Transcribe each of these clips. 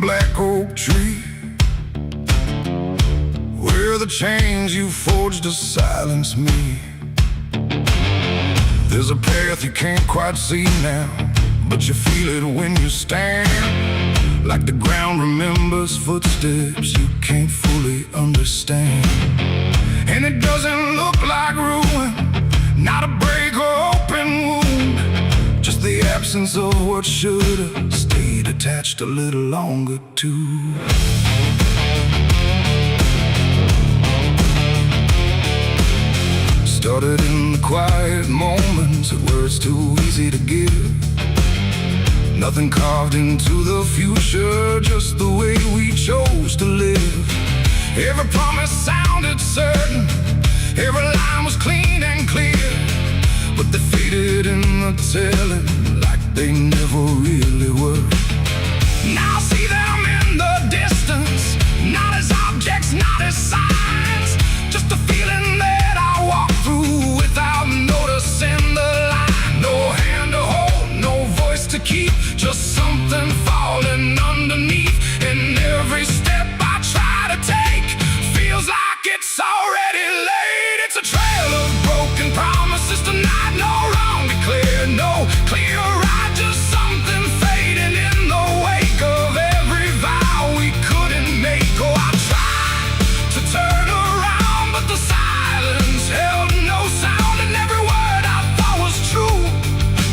black oak tree, where the chains you forged to silence me. There's a path you can't quite see now, but you feel it when you stand. Like the ground remembers footsteps you can't fully understand. And it doesn't look like ruin, not a break or open wound, just the absence of what should've stayed attached a little longer too. Started in the quiet moments where it's too easy to give. Nothing carved into the future, just the way we chose to live. Every promise sounded certain, every line was clean and clear, but they faded in the telling like they never really were. Now I see them in the distance, not as objects, not as signs, just a feeling that I walk through without noticing the line. No hand to hold, no voice to keep, just something falling underneath. And every step I try to take feels like it's already late. It's a trail of broken promises tonight, no wrong declared, no clear right, just something fading in the wake of every vow we couldn't make. Oh, I tried to turn around, but the silence held no sound, and every word I thought was true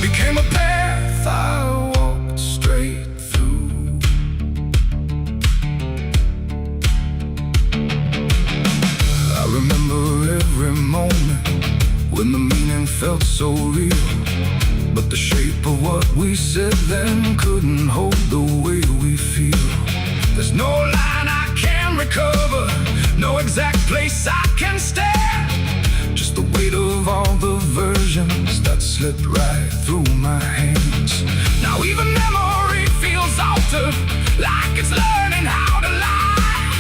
became a path I walked straight through. I remember every moment when the meaning felt so real, but the shape of what we said then couldn't hold the way we feel. There's no line I can recover, no exact place I can stand, just the weight of all the versions that slipped right through my hands. Now even memory feels altered, like it's learning how to lie,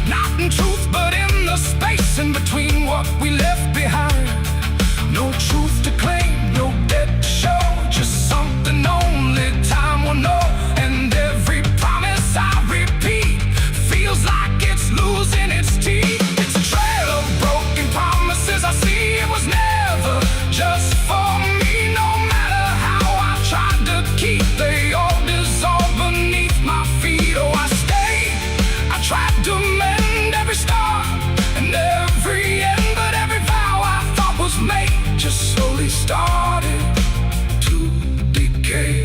not in truth but in the space in between what we left behind. No truth to claim, no debt to show, just something only time will know. And every promise I repeat feels like it's losing its teeth. It's a trail of broken promises I see. It was never just for me, no matter how I tried to keep, they all dissolved beneath my feet. Oh, I stayed, I tried to mend every star and every end, but every vow I thought was made just slowly started to decay.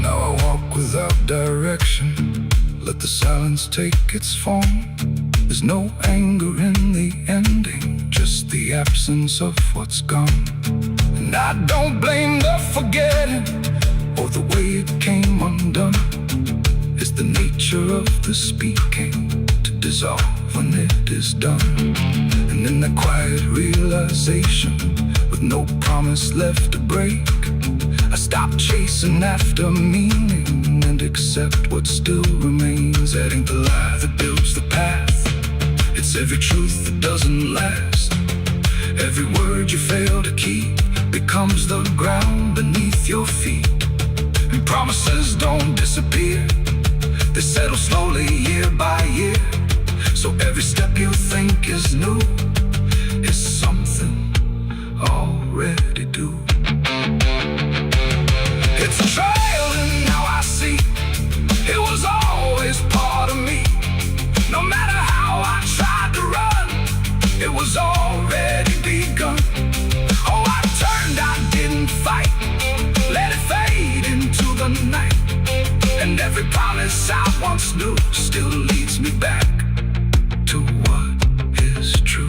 Now I walk without direction, let the silence take its form. There's no anger in the ending, just the absence of what's gone. And I don't blame the forgetting or the way it came undone. It's the nature of the speaking to dissolve when it is done. And in that quiet realization, with no promise left to break, I stop chasing after meaning and accept what still remains, adding the lie that builds the path. It's every truth that doesn't last, every word you fail to keep becomes the ground beneath your feet. And promises don't disappear, they settle slowly year by year. So every step you think is new is something already due. It's a trail and now I see it was always part of me. No matter how I tried to run, it was already begun. Oh, I turned, I didn't fight, let it fade into the night. And every promise I once knew still leads me back to what is true.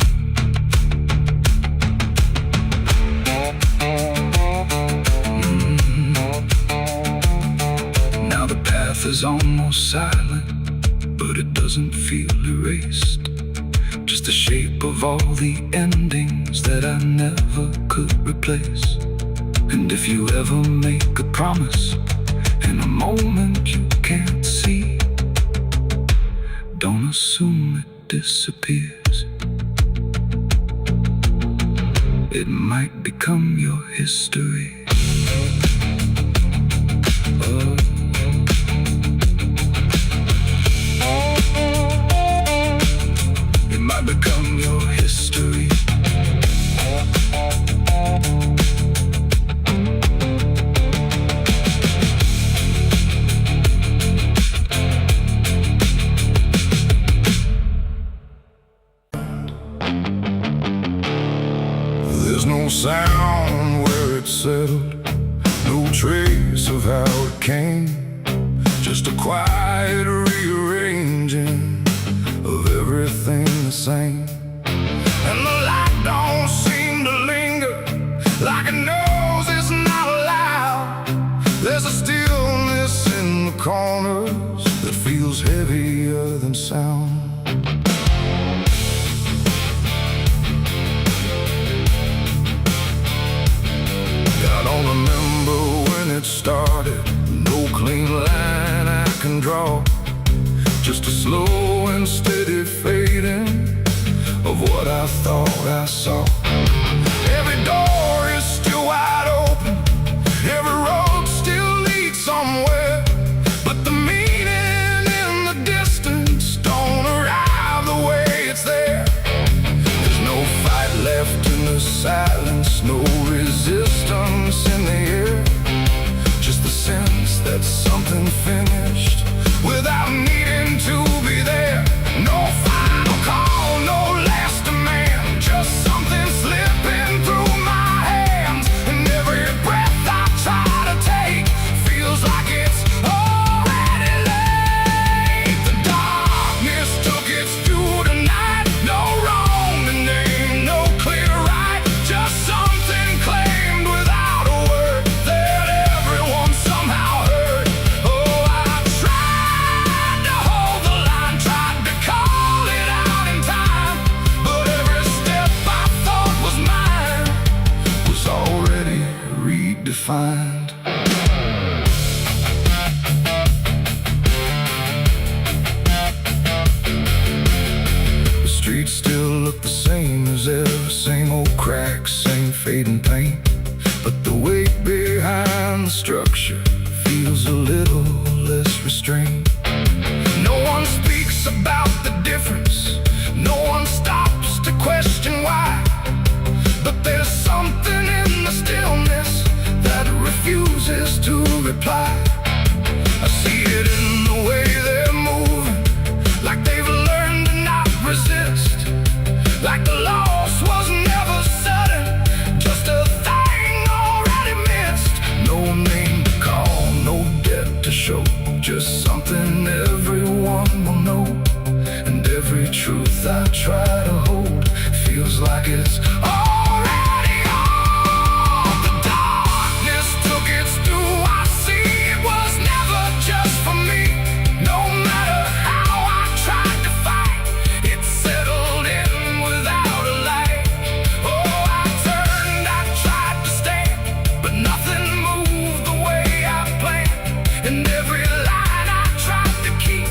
Now the path is almost silent, but it doesn't feel erased, just the shape of all the endings that I never could replace. And if you ever make a promise in a moment you can't see, don't assume it disappears. it might become your history. It might become your history. There's no sound where it settled, no trace of how it came, just a quiet rearranging of everything the same. And the light don't seem to linger, like it knows it's not allowed. There's a stillness in the corners that feels heavier than sound. I don't remember when it started, no clean line I can draw, just a slow and steady fading of what I thought I saw. Every door is still wide open, every road still leads somewhere, but the meaning in the distance don't arrive the way it's there. There's no fight left in the silence, no resistance in the air, just the sense that something finished without needing to be there. No final call, no last demand, just something slipping through my hands. And every breath I try to take feels like it's already late. The darkness took its due tonight, no wrong to name, no clear right, just something claimed without a word that everyone somehow heard. Oh, I tried to hold the line, tried to call it out in time, but every step I thought was mine was already redefined. The streets still look the same as ever, same old cracks, same fading paint, but the weight behind the structure feels a little less restrained. No one speaks about the difference, no one stops to question why, but there's something in the stillness that refuses to reply. I see it in the way they're moving, like they've learned to not resist, like the loss was never sudden, just a thing already missed. No name to call, no debt to show, just something everyone will know. And every truth I try to hold feels like it's already old. The darkness took its due, I see it was never just for me. No matter how I tried to fight, it settled in without a light. Oh, I turned, I tried to stand, but nothing moved the way I planned. And every line I tried to keep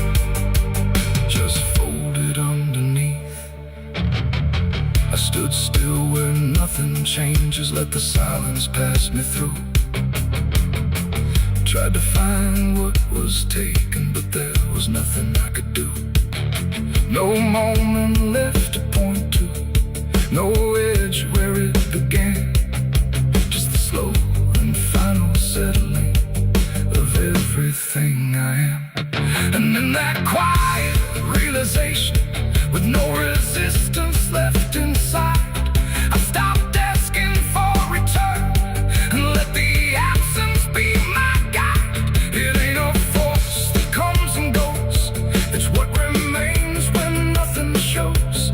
just folded underneath. I stood still where nothing changes, let the silence pass me through. Tried to find what was taken, but there was nothing I could do. No moment left to point to, no edge where it began, just the slow and final settling of everything I am. And in that quiet realization, with no resistance left inside, I stopped asking for return and let the absence be my guide. It ain't a force that comes and goes, it's what remains when nothing shows.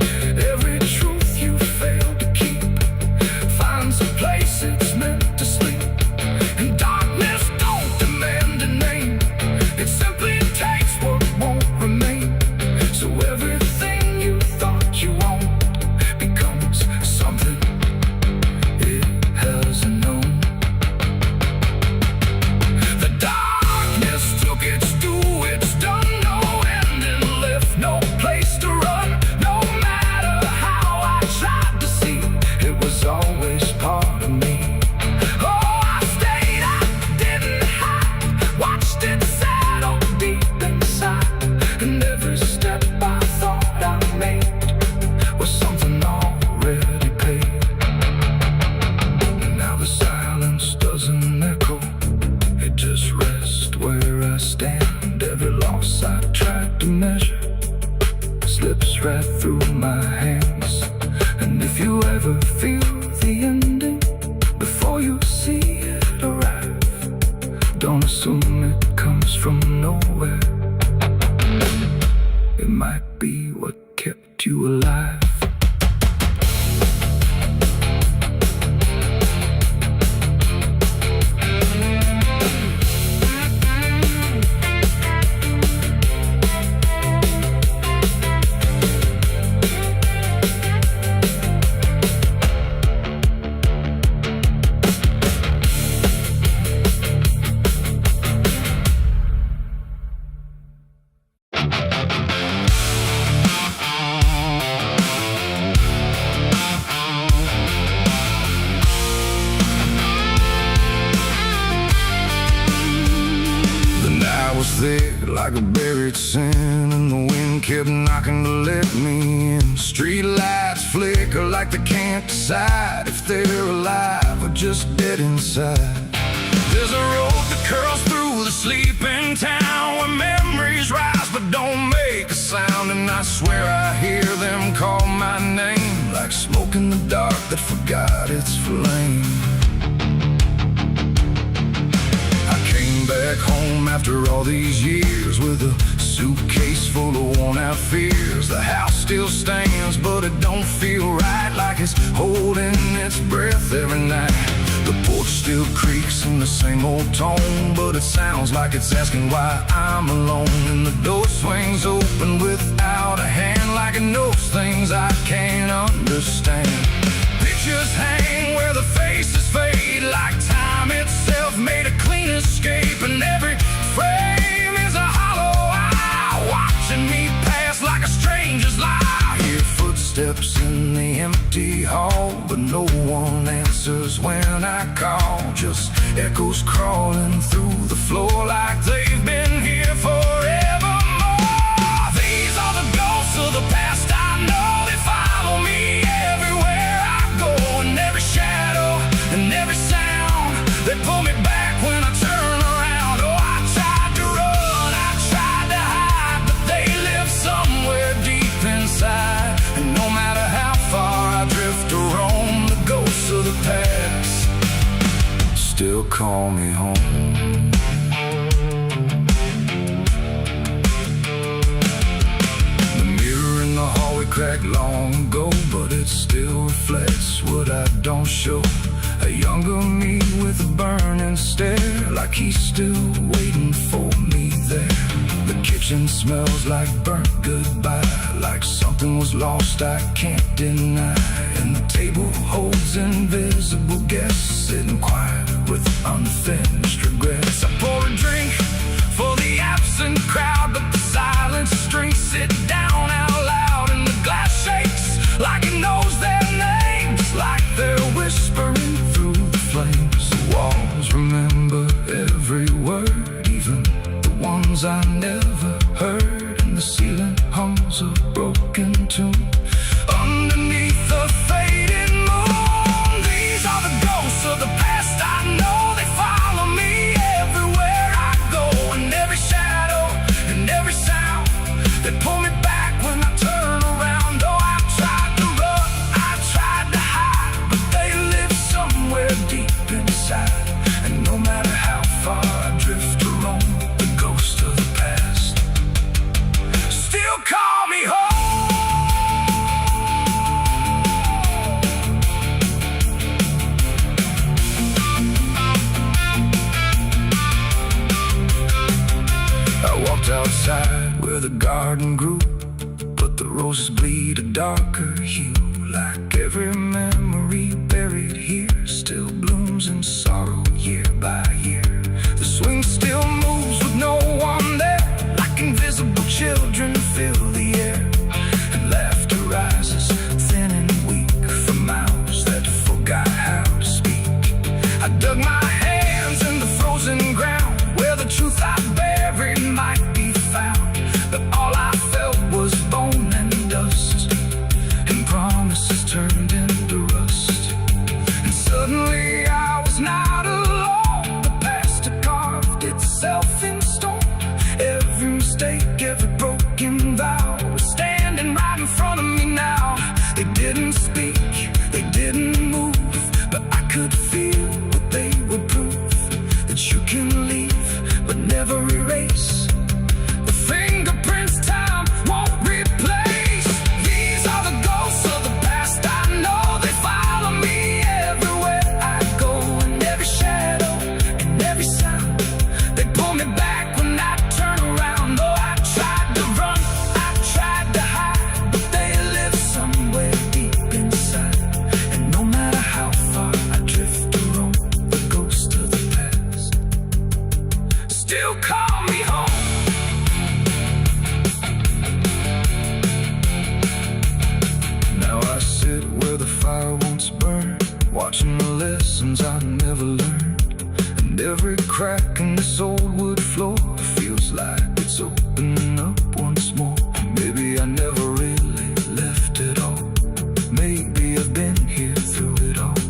like a buried sin, and the wind kept knocking to let me in. Street lights flicker like they can't decide if they're alive or just dead inside. There's a road that curls through the sleeping town, where memories rise but don't make a sound. And I swear I hear them call my name, like smoke in the dark that forgot its flame. I came back home after all these years, with a suitcase full of worn-out fears. The house still stands, but it don't feel right, like it's holding its breath every night. The porch still creaks in the same old tone, but it sounds like it's asking why I'm alone. And the door swings open without a hand, like it knows things I can't understand. Pictures hang where the faces fade, like time itself made a clean escape. And every frame is a hollow eye, watching me pass like a stranger's lie. I hear footsteps in the empty hall, but no one answers when I call. Just echoes crawling through the floor, like they've been here forevermore. These are the ghosts of the past I know. They follow me everywhere I go, and every shadow and every sound, they pull me back when I turn around. Oh, I tried to run, I tried to hide, but they live somewhere deep inside. And no matter how far I drift or roam, the ghosts of the past still call me home. The mirror in the hallway cracked long ago, but it still reflects what I don't show. A younger me with a burning stare, like he's still waiting for me there. The kitchen smells like burnt goodbye, like something was lost I can't deny. And the table holds invisible guests, sitting quiet with unfinished regrets. I pour a drink for the absent crowd, but the silence drinks sit down out loud. And the glass shakes like it knows their names, like they're whispering through the flames. The walls remember every word, even the ones I never heard. And the ceiling hums a broken tune underneath the fading moon. These are the ghosts of the past I know. They follow me everywhere I go, and every shadow and every sound, they pull me back when I turn around. Oh, I tried to run, I tried to hide, but they live somewhere deep inside. And no matter how far I drift or roam, the ghosts of the past still call me home. I walked outside where the garden grew, but the roses bleed a darker hue, like every memory buried here still blooms in sorrow year by year. The swing still moves with no one there, like invisible children fill the air. And laughter rises thin and weak from mouths that forgot how to speak. I dug my hands in the frozen ground, where the truth I buried might be found. But all I felt was bone and dust, and promises turned into rust. And suddenly I was not alone. The past had carved itself in stone. Every mistake, every broken vow was standing right in front of me now. They didn't speak, they didn't move, but I could feel what they would prove. That you can leave, but never erase the fingerprints time won't replace. These are the ghosts of the past I know. They follow me everywhere I go, and every shadow and every sound, they pull me back when I turn around. Oh, I tried to run, I tried to hide, but they live somewhere deep inside. And no matter how far I drift or roam, the ghost of the past still call me home. Now I sit where the fire once burned, watching the lessons I never learned. And every crack in this old wood floor feels like it's open maybe I've been here through it all.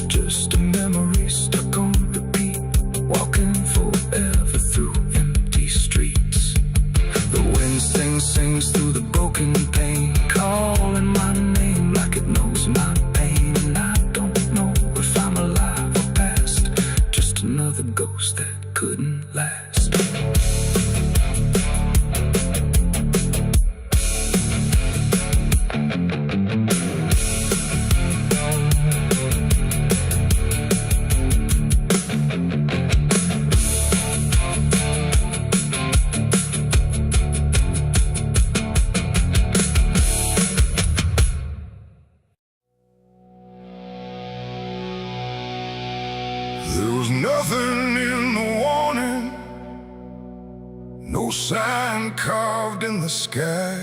Just a memory stuck on repeat, walking forever through empty streets. The wind sings through the broken pane, calling my name like it knows my pain. And I don't know if I'm alive or past, just another ghost that couldn't last. There was nothing in the warning, no sign carved in the sky,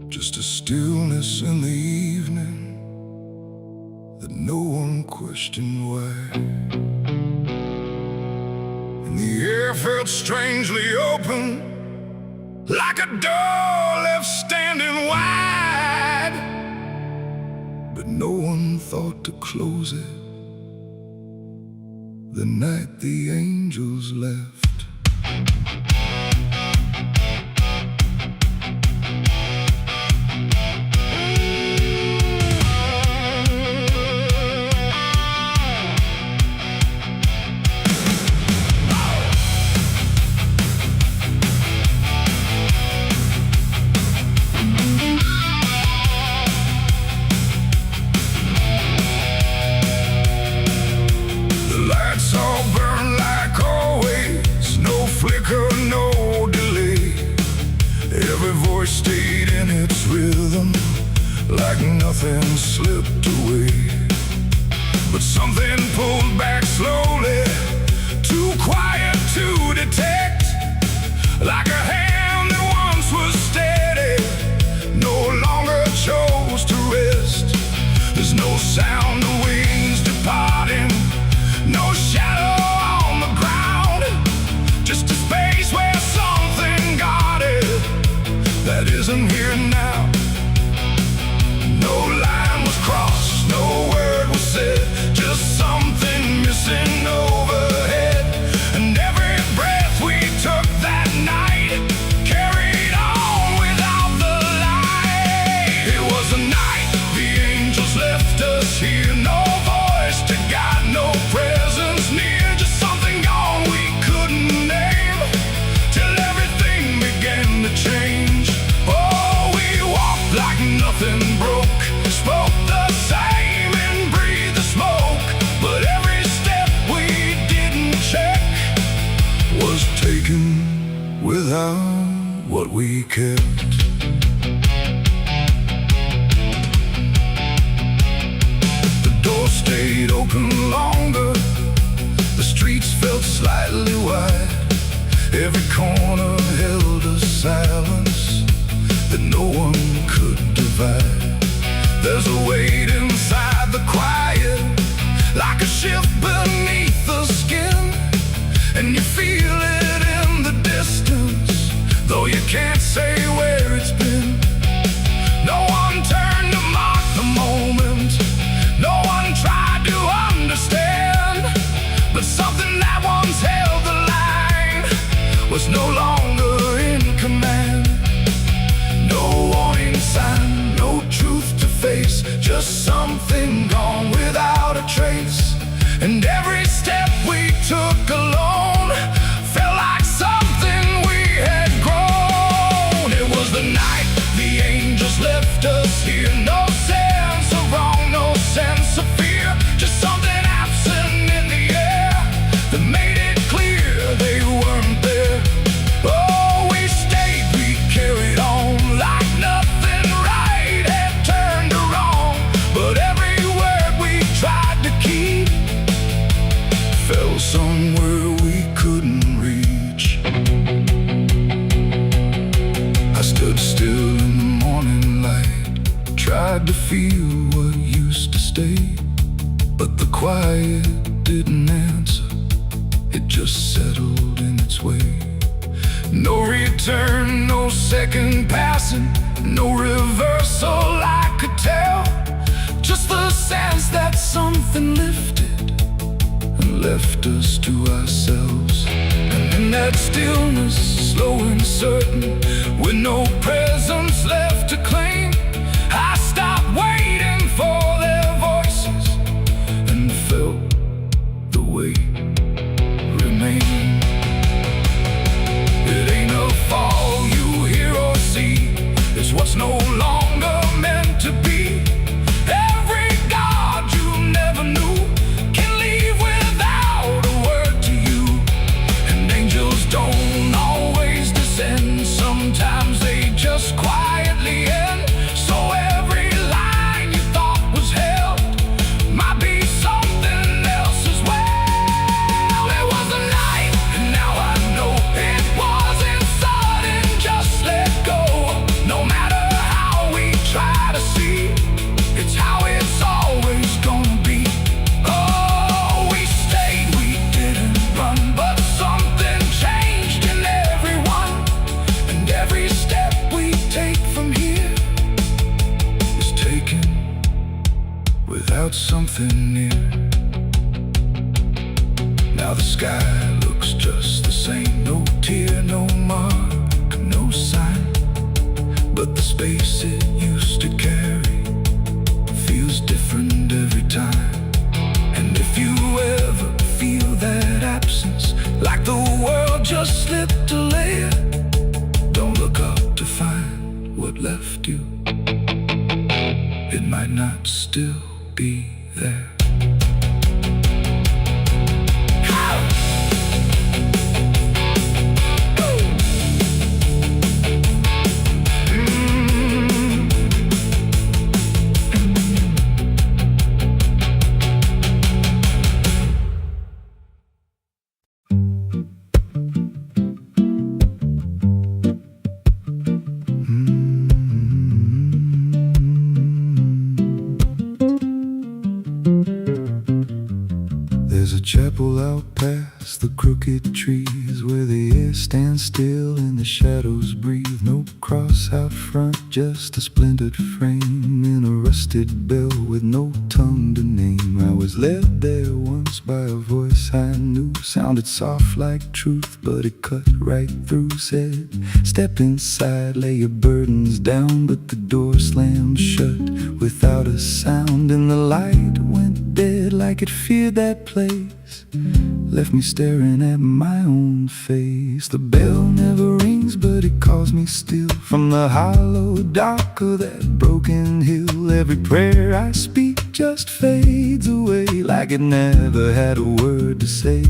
just a stillness in the evening that no one questioned why. And the air felt strangely open, like a door left standing wide, but no one thought to close it the night the angels left. Stayed in its rhythm, like nothing slipped away. But something pulled back slowly, too quiet to detect, like a hand that once was steady, no longer chose to rest. There's no sound of wings departing, no shadow on the ground, just a space where something guarded that isn't here now. No line was crossed, no word was said, just something missing overhead. And every breath we took that night carried on without the light. It was the night the angels left us here, no voice to guide, no presence near, just something gone we couldn't name, till everything began to change. Like nothing broke, spoke the same and breathed the smoke, but every step we didn't check was taken without what we kept. The door stayed open longer, the streets felt slightly wide, every corner held a silence that no one could divide. There's a weight inside the quiet, like a shift beneath the skin, and you feel it in the distance, though you can't say where it's been. No one turned to mark the moment, no one tried to understand, but something that once held the line was no longer in command. No warning sign, no truth to face, just something gone without a trace. And every step we took alone felt like something we had grown. It was the night the angels left us here, no sense of wrong, no sense of fear, just something absent in the air that made it clear they weren't there. Oh, we stayed, we carried on, like nothing right had turned to wrong, but every word we tried to keep fell somewhere we couldn't reach. I stood still in the morning light, tried to feel what used to stay, but the quiet didn't answer, it just settled in its way. No return, no second passing, no reverse. sense that something lifted and left us to ourselves. And in that stillness, slow and certain, with no presence left to claim, I stopped waiting for their voices and felt the weight remain. It ain't a fall you hear or see, it's what's no longer meant to be. Every God you never knew can leave without a word to you. And angels don't always descend, sometimes they just quietly end. So every line you thought was held might be something else as well. It was a night, and now I know it wasn't sudden, just let go. No matter how we try to see, it's how it's always gonna be. Oh, we stayed, we didn't run, but something changed in everyone. And every step we take from here is taken without something near. Now the sky looks just the same, no tear, no mark, no sign, but the space it used to carry feels different every time. And if you ever feel that absence, like the world just slipped a layer, don't look up to find what left you. It might not still be there. There's a chapel out past the crooked trees, where the air stands still and the shadows breathe. No cross out front, just a splintered frame in a rusted bell with no tongue to name. I was led there once by a voice I knew, sounded soft like truth, but it cut right through. Said, step inside, lay your burdens down, but the door slammed shut without a sound. And the light went dead like it feared that place, left me staring at my own face. The bell never rings, but it calls me still from the hollow dark of that broken hill. Every prayer I speak just fades away, like it never had a word to say.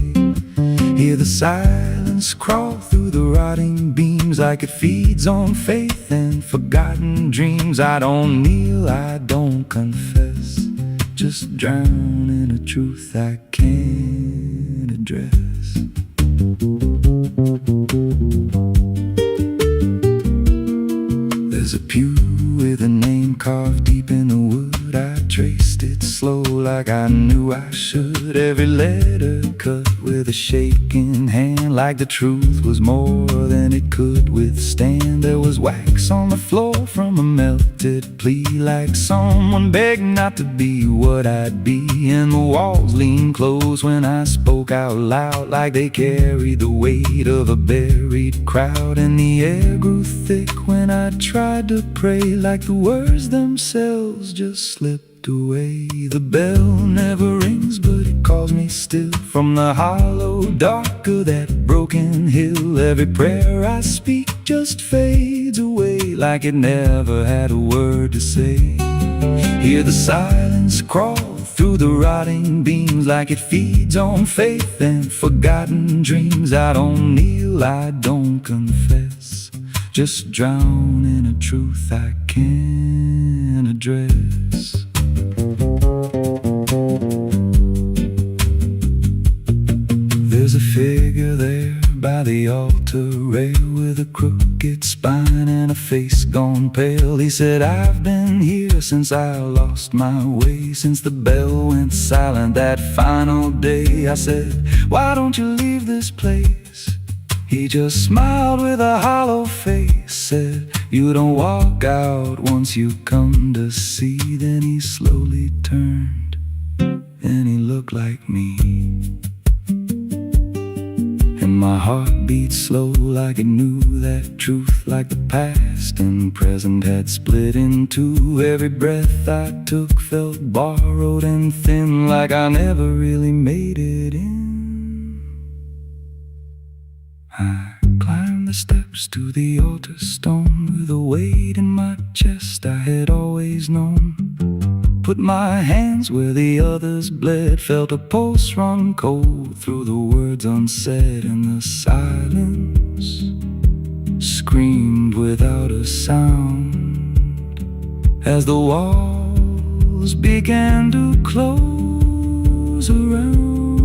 Hear the silence crawl through the rotting beams, like it feeds on faith and forgotten dreams. I don't kneel, I don't confess, just drown in a truth I can't address. There's a pew with a name carved deep in the wood. I traced it slow like I knew I should. Every letter cut with a shaking hand, like the truth was more than it could withstand. There was wax on the floor from a melted plea, like someone begged not to be what I'd be. And the walls leaned close when I spoke out loud, like they carried the weight of a buried crowd. And the air grew thick when I tried to pray, like the words themselves just slipped away. The bell never rings, but it calls me still from the hollow dark of that broken hill. Every prayer I speak just fades away, like it never had a word to say. Hear the silence crawl through the rotting beams, like it feeds on faith and forgotten dreams. I don't kneel, I don't confess, just drown in a truth I can't address. There's a figure there by the altar rail, with a crooked spine and a face gone pale. He said, I've been here since I lost my way, since the bell went silent that final day. I said, why don't you leave this place? He just smiled with a hollow face, said, You don't walk out once you come to see. Then he slowly turned and he looked like me. And my heart beat slow like it knew that truth, like the past and present had split in two. Every breath I took felt borrowed and thin, like I never really made it in. I climbed the steps to the altar stone with a weight in my chest I had always known. Put my hands where the others bled, felt a pulse run cold through the words unsaid, and the silence screamed without a sound as the walls began to close around.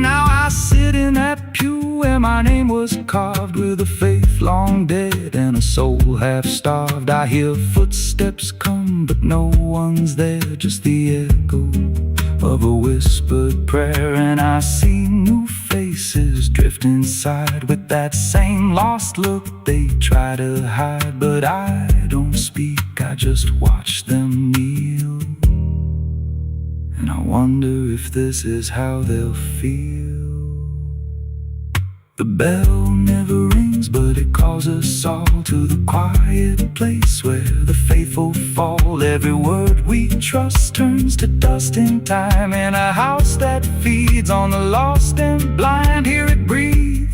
Now I sit in that pew where my name was carved, with a faith long dead and a soul half starved. I hear footsteps come, but no one's there, just the echo of a whispered prayer. And I see new faces drift inside with that same lost look they try to hide. But I don't speak, I just watch them kneel, and I wonder if this is how they'll feel. The bell never rings, but it calls us all to the quiet place where the faithful fall. Every word we trust turns to dust in time, in a house that feeds on the lost and blind. Hear it breathe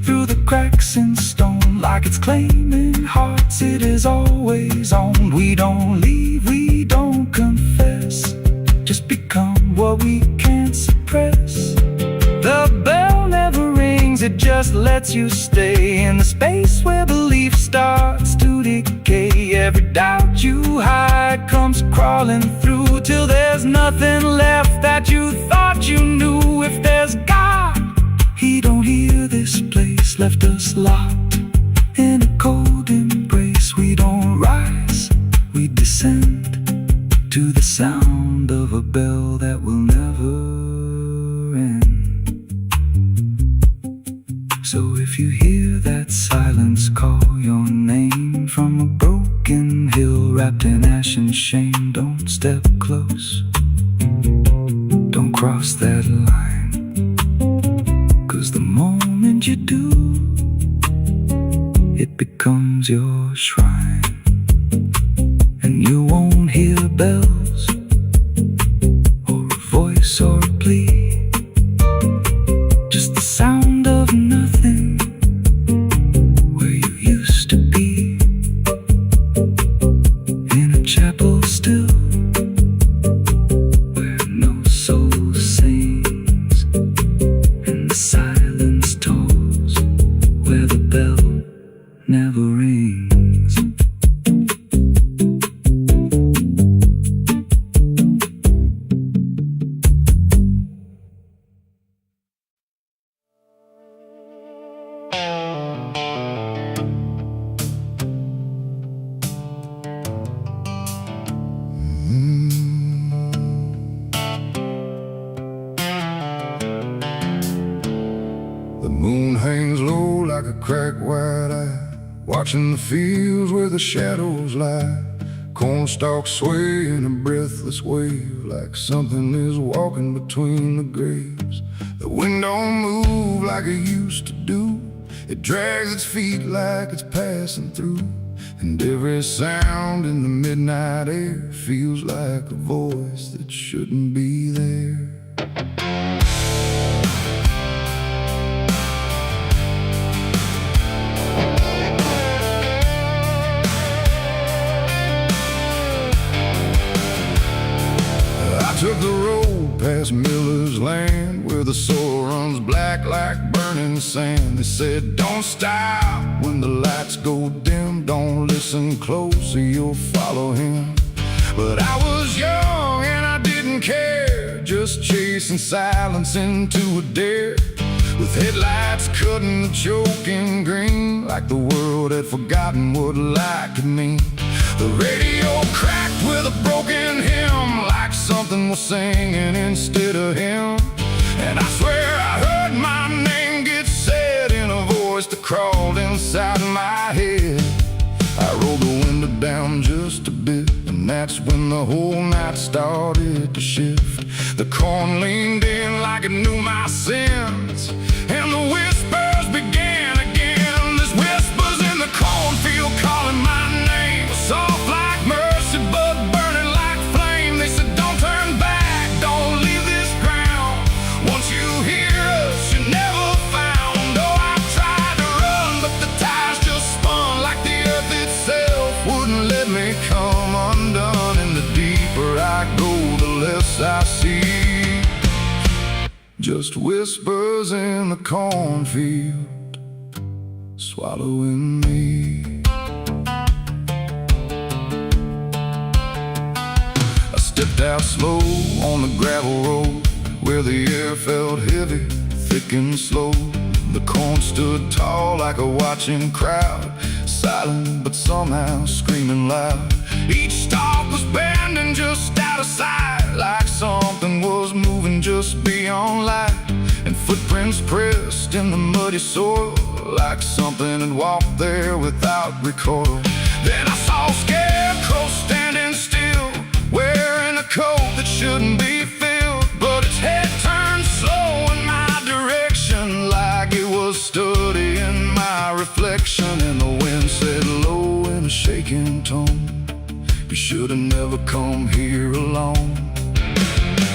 through the cracks in stone, like it's claiming hearts it is always owned. We don't leave, we don't confess, just become what we can't suppress. The bell never rings, it just lets you stay in the space where belief starts to decay. Every doubt you hide comes crawling through, till there's nothing left that you thought you knew. If there's God, He don't hear this place, left us locked in a cold embrace. We don't rise, we descend to the sound of a bell that will never end. So if you hear that silence call your name from a broken hill wrapped in ash and shame, don't step close, don't cross that line, 'cause the moment you do, it becomes your shrine. And you won't hear bells or a voice or a plea, just the sound of nothing where you used to be, in a chapel still where no soul sings, and the silence tolls where the bell never rings. The moon hangs low like a cracked white eye, watching the fields where the shadows lie. Corn stalks sway in a breathless wave, like something is walking between the graves. The wind don't move like it used to do, it drags its feet like it's passing through. And every sound in the midnight air feels like a voice that shouldn't be there. I took the road past Miller's land, where the soil runs black like burning sand. They said, don't stop when the lights go dim, don't listen close or you'll follow him. But I was young and I didn't care, just chasing silence into a dare, with headlights cutting the choking green, like the world had forgotten what light could mean. The radio cracked with a broken hymn, like something was singing instead of him. And I swear I heard my name get said in a voice that crawled inside my head. just a bit, and that's when the whole night started to shift. The corn leaned in like it knew my sins, and the whispers began again. There's whispers in the cornfield calling my name, soft like mercy but burning like flame. They said don't turn back, don't leave this ground. Once you hear us, you're never found. Oh, I tried to run, but the tires just spun like the earth itself wouldn't let me come undone. And the deeper I go, the less I see. Just whispers in the cornfield, swallowing me. I stepped out slow on the gravel road, where the air felt heavy, thick and slow. The corn stood tall like a watching crowd, silent but somehow screaming loud. Each stalk was bending just out of sight, like something was moving just beyond light. And footprints pressed in the muddy soil, like something had walked there without recoil. Then I saw a scarecrow standing still, wearing a coat that shouldn't be filled, but its head turned slow in my direction, like it was studying my reflection. And the wind said low in a shaking tone, you should have never come here alone.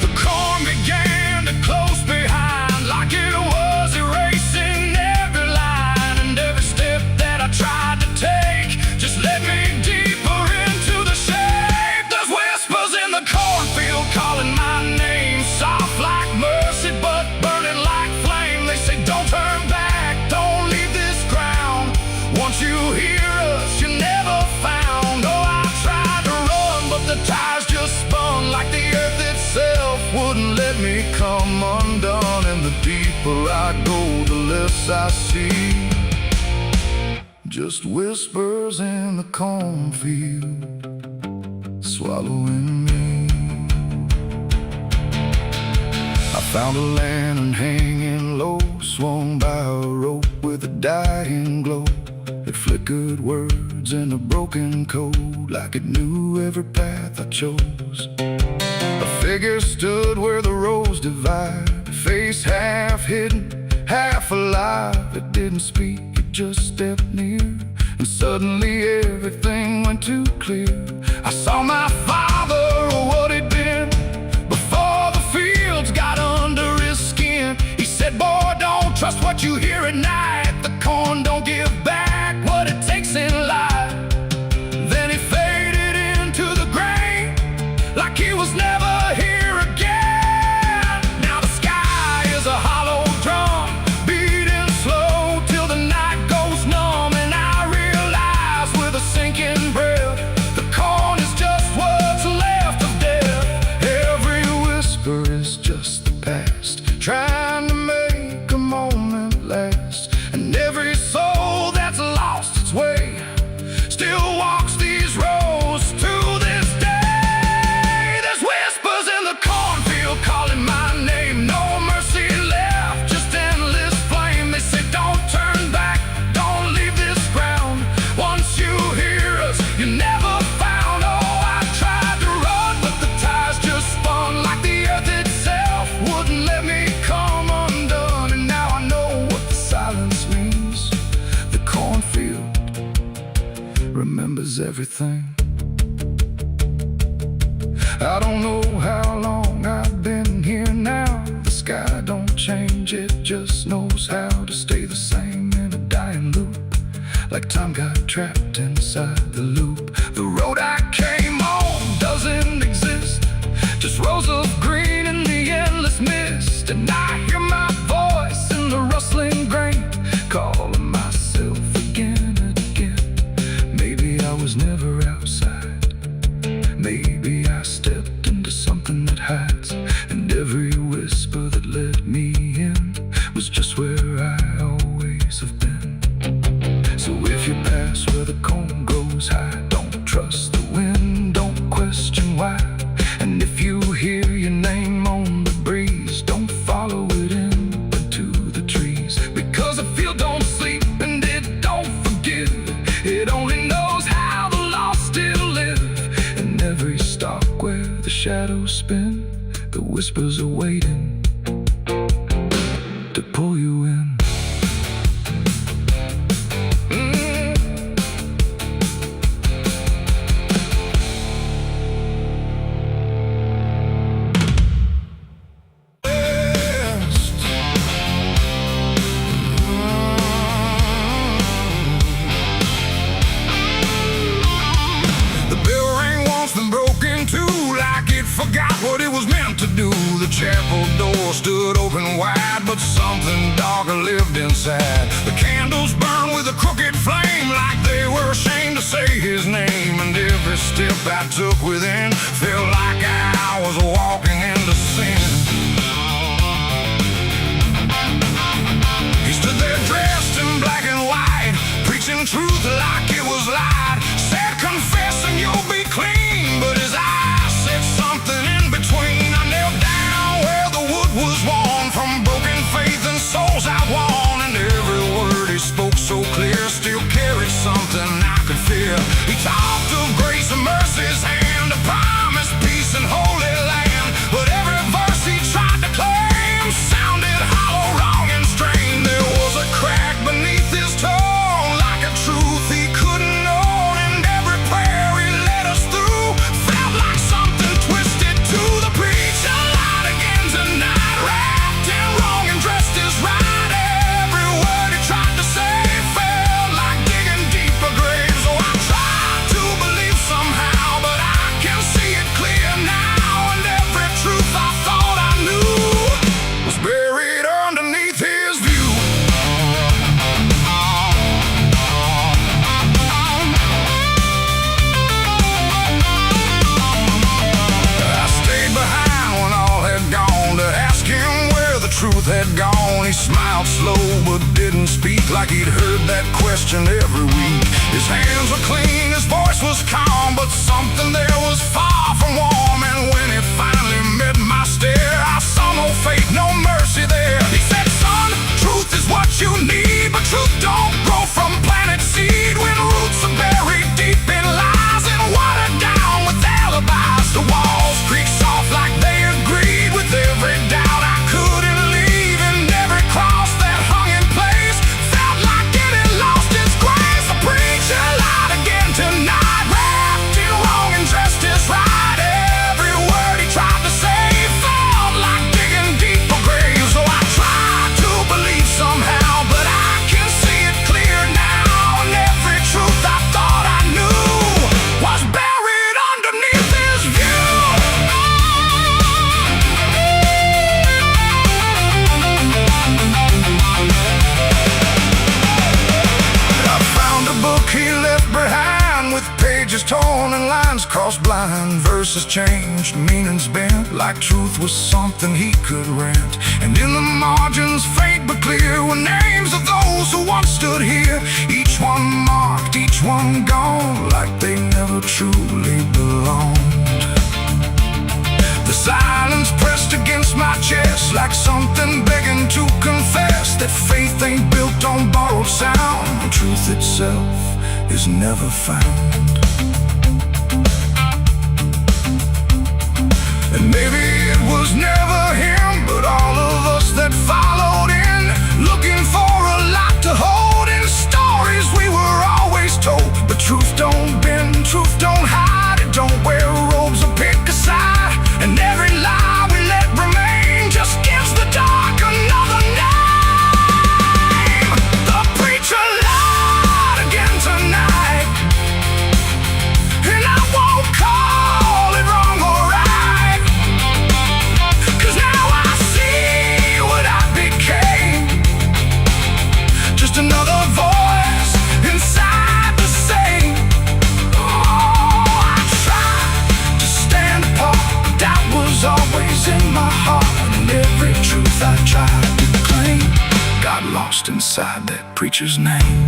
The corn began to close behind, like it was erasing every line. And every step that I tried to take just led me deeper into the shade. There's whispers in the cornfield calling my name, soft like mercy but burning like flame. They say don't turn back, don't leave this ground. Once you hear us, you're never found. Oh, I tried to run, but the tires just spun like the earth itself wouldn't let me come undone. And the deeper I go, the less I see. Just whispers in the cornfield, swallowing me. I found a lantern hanging low, swung by a rope with a dying glow. It flickered words in a broken code, like it knew every path I chose. A figure stood where the roads divide, face half hidden, half alive. It didn't speak, it just stepped near, and suddenly everything went too clear. I saw my father, or what he'd been, before the fields got under his skin. He said, boy, don't trust what you hear at night. The corn don't give back what it takes in life. Then he faded into the grain, like he was never here again. Now the sky is a hollow drum, beating slow till the night goes numb. And I realize with a sinking breath, the corn is just what's left of death. Every whisper is just the past, trying to make a moment last. And every soul that's lost its way still walks these roads to this day. There's whispers in the cornfield calling my name, no mercy left, just endless flame. They say don't turn back, don't leave this ground. Once you hear us, you're never found. Oh, I tried to run, but the tires just spun like the earth itself wouldn't let me come undone. And now I know what the silence means. The cornfield remembers everything. I don't know how long I've been here now. The sky don't change, it just knows how to stay the same in a dying loop, like time got trapped inside the loop. The road I came on doesn't exist, just rows of green in the endless mist. And I hear my voice in the rustling grain, calling myself again and again. Maybe I was never outside, maybe I stepped into something that hides. And every whisper that led me in was just where I always have been. So if you pass where the corn grows high, don't trust the wind, don't question why. And if you hear your name on the breeze, don't follow it into the trees. Because the field don't sleep and it don't forgive, it only knows how the lost still live. stock where the shadows spin. The whispers are waiting to pull you in. Forgot what it was meant to do. The chapel door stood open wide, but something darker lived inside. The candles burned with a crooked flame, like they were ashamed to say his name. And every step I took within felt like I was walking into sin. He stood there dressed in black and white, preaching truth like it was light. Said, confess and you'll be clean, but his eyes said something in between. I knelt down where the wood was worn from broken faith and souls I won. And every word he spoke so clear still carried something I could feel. He talked of grace and mercy's hand, a promise, peace and holy land. But every verse he tried to claim sounded hollow, wrong and strained. There was a crack beneath his tone, like a truth he couldn't own. And every prayer he led us through felt like something twisted to the preacher. Light again tonight, wrapped in wrong and dressed as right. Every word he tried to say felt like digging deeper graves. So I tried to believe somehow, but I can see it clear now. And every truth I thought I knew was buried underneath his view. I stayed behind when all had gone to ask him where the truth had gone. He smiled slow but didn't speak, like he'd heard that question every week. His hands were clean, his voice was calm, but something there was far from warm. And when he finally met my stare, I saw no faith, no mercy there. He said, son, truth is what you need, but truth don't grow from planted seed. When roots are buried deep in lies and watered down with alibis, the walls creak soft like they agreed with every doubt I couldn't leave. And every cross that hung in place felt like it had lost its grace. The preacher lied again tonight, wrapped in wrong and dressed as right. Every word he tried to say felt like digging deeper graves. So I tried to believe somehow, but I can see it clear now. And every truth I thought I knew was buried underneath his view. I found a book he left behind, with pages torn and lines crossed blind. Verses changed, meanings bent, like truth was something he could rent. And in the margins, faint but clear, were names of those who once stood here. Each one marked, each one gone, like they never truly belonged. The silence pressed against my chest, like something begging to confess that faith ain't built on borrowed sound. Truth itself is never found. And maybe it was never him, but all of us that followed in, looking for a lot to hold in stories we were always told. But truth don't bend, truth don't hide, it don't wear robes or pick a side. And every lie we let remain just gives the dark another name. The preacher lied again tonight, and I won't call it wrong or right, 'cause now I see what I became. Just another voice inside the same. Oh, I tried to stand apart, but doubt was always in my heart. And every truth I tried to claim got lost inside that preacher's name.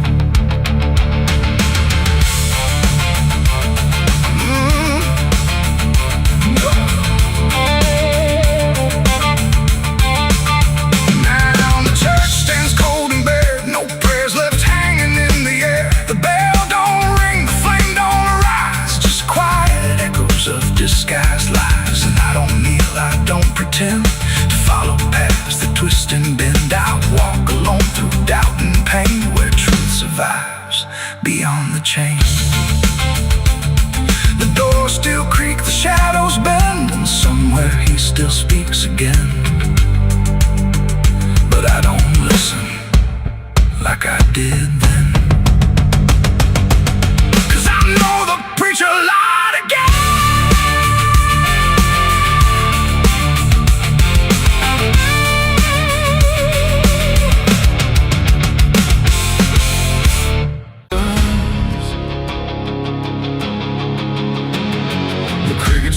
Now the church stands cold and bare, no prayers left hanging in the air. The bell don't ring, the flame don't rise, just quiet echoes of disguise lies. And I don't kneel, I don't pretend to follow paths that twist and bend. I walk alone through doubt and pain, where truth survives beyond the chain. The doors still creak, the shadows bend, and somewhere he still speaks again. But I don't listen like I did then. 'Cause I know the preacher lied again.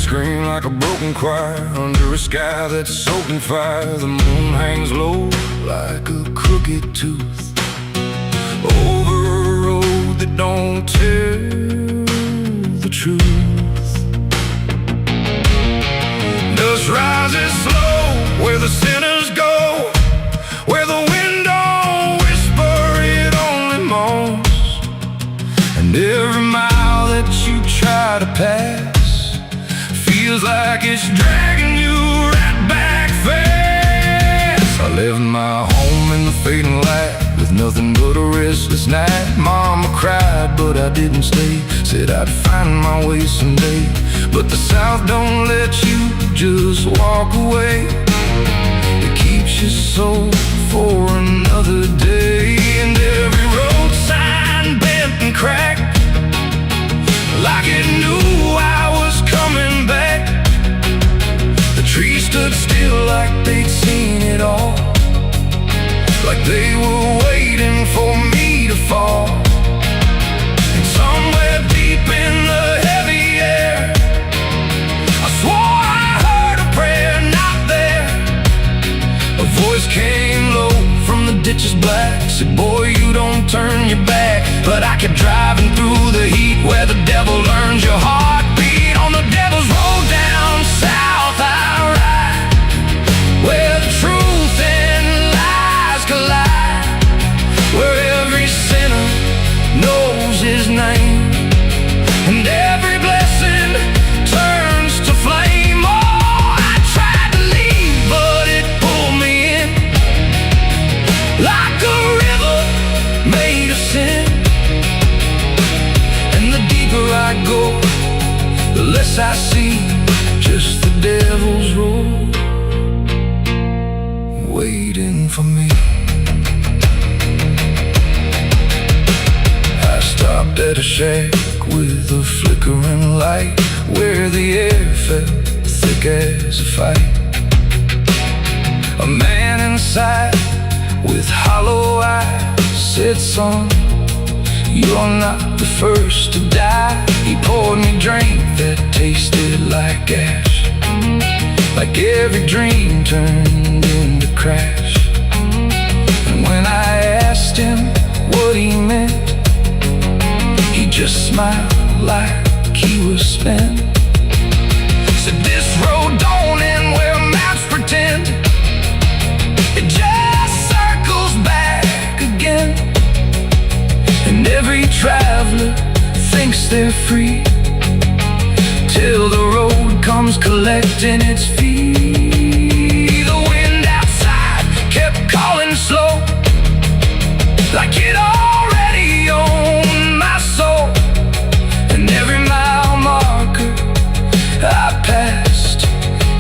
Scream like a broken choir under a sky that's soaked in fire. The moon hangs low like a crooked tooth over a road that don't tell the truth. Dust rises slow where the sinners go, where the wind don't whisper, it only moans. And every mile that you try to pass feels like it's dragging you right back fast. I left my home in the fading light with nothing but a restless night. Mama cried, but I didn't stay. Said I'd find my way someday. But the South don't let you just walk away. It keeps you so for another day. And every road sign bent and cracked, like it knew I was coming back. The trees stood still like they'd seen it all, like they were waiting for me to fall. And somewhere deep in the heavy air, I swore I heard a prayer not there. A voice came low from the ditches black, said, boy, you don't turn your back. But I kept driving through the heat where the devil learns your heartbeat. On the devil's road down south I ride, where the truth and lies collide, where every sinner knows his name, and every blessing turns to flame. Oh, I tried to leave, but it pulled me in, like a river made of sin. And the deeper I go, the less I see, just the devil's road waiting for me. I stopped at a shack with a flickering light, where the air felt thick as a fight. A man inside with hollow eyes said, son, you're not the first to die. He poured me drink that tasted like ash, like every dream turned into crash. And when I asked him what he meant, he just smiled like he was spent. Said, this road don't end where maps pretend, it just circles back again. And every traveler thinks they're free, till the road comes collecting its fee. The wind outside kept calling slow, like it already owned my soul. And every mile marker I passed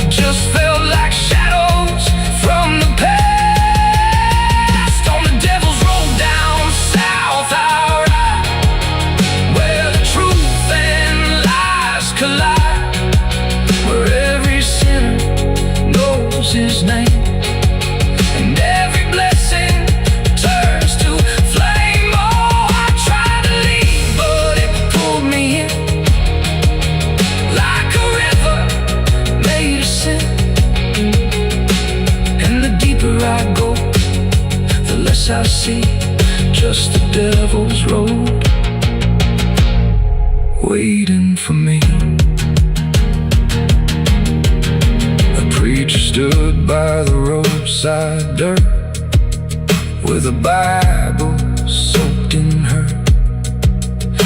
just felt like shadows from the past. On the devil's road down south I ride, where the truth and lies collide, where every sinner knows his name, and every blessing turns to flame. Oh, I tried to leave, but it pulled me in, like a river made of sin. And the deeper I go, the less I see, just the devil's road waiting for me. A preacher stood by the roadside dirt, with a Bible soaked in her.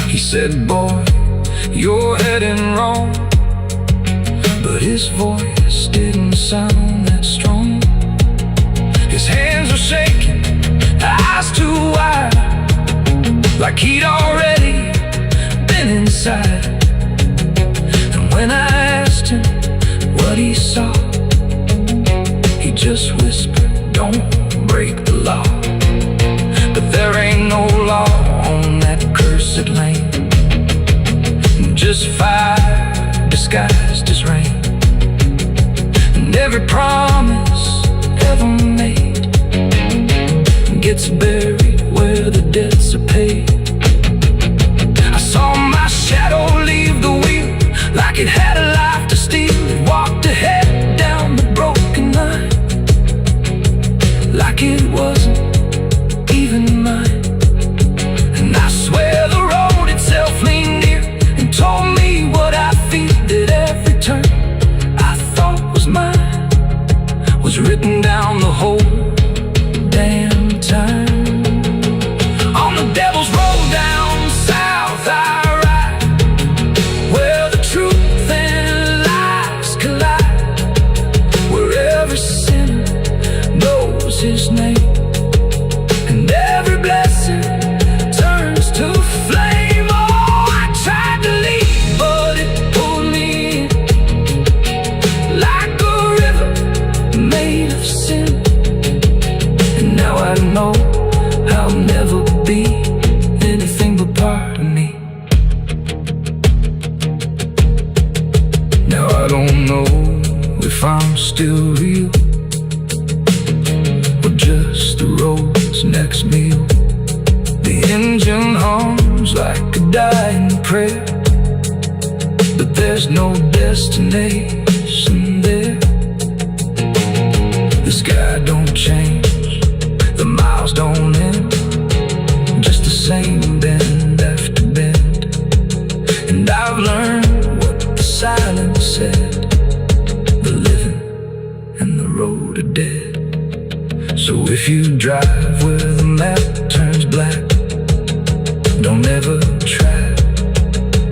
He said, boy, you're heading wrong. his voice didn't sound that strong. His hands were shaking, eyes too wide, like he'd already been inside. And when I asked him what he saw, he just whispered, "Don't break the law." But there ain't no law on that cursed land, just fire disguised as rain. And every promise ever made gets buried where the debts are paid. I saw my shadow leave the wheel like it had a life to steal. It walked ahead down the broken line like it wasn't even mine. And I swear the road itself leaned near and told me what I feel, that every turn I thought was mine was written down the whole damn time. On the devil's road down south I ride, where the truth and lies collide, where every sinner knows his name, and every blessing turns to flame. Oh, I tried to leave, but it pulled me in like a river made of sin. And now I know I'll never be anything but part of me. Now I don't know if I'm still real or just the road's next meal. The engine hums like a dying prayer, but there's no destination there. The sky don't change, the miles don't end, just the same bend after bend. And I've learned what the silence said, the living and the road are dead. So if you drive where the map turns black, don't ever try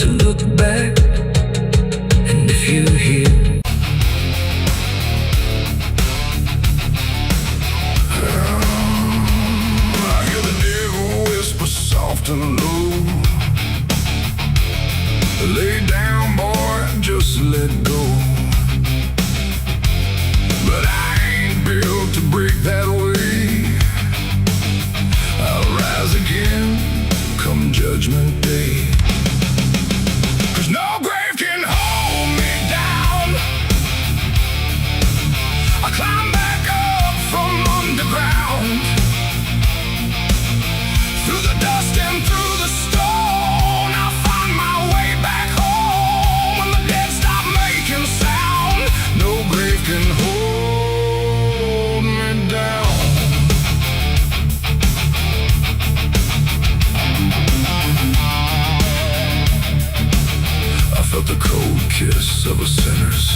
to look back. And if you hear I hear the devil whisper soft and low, "Lay down, boy, just let go." But I ain't built to break that way. I'll rise again come Judgment Day. 'Cause no grave can hold me down. I climb back up from underground, through the dust and through the stone. I'll find my way back home when the dead stop making sound. No grave can hold me down. I felt the cold kiss of a sinner's.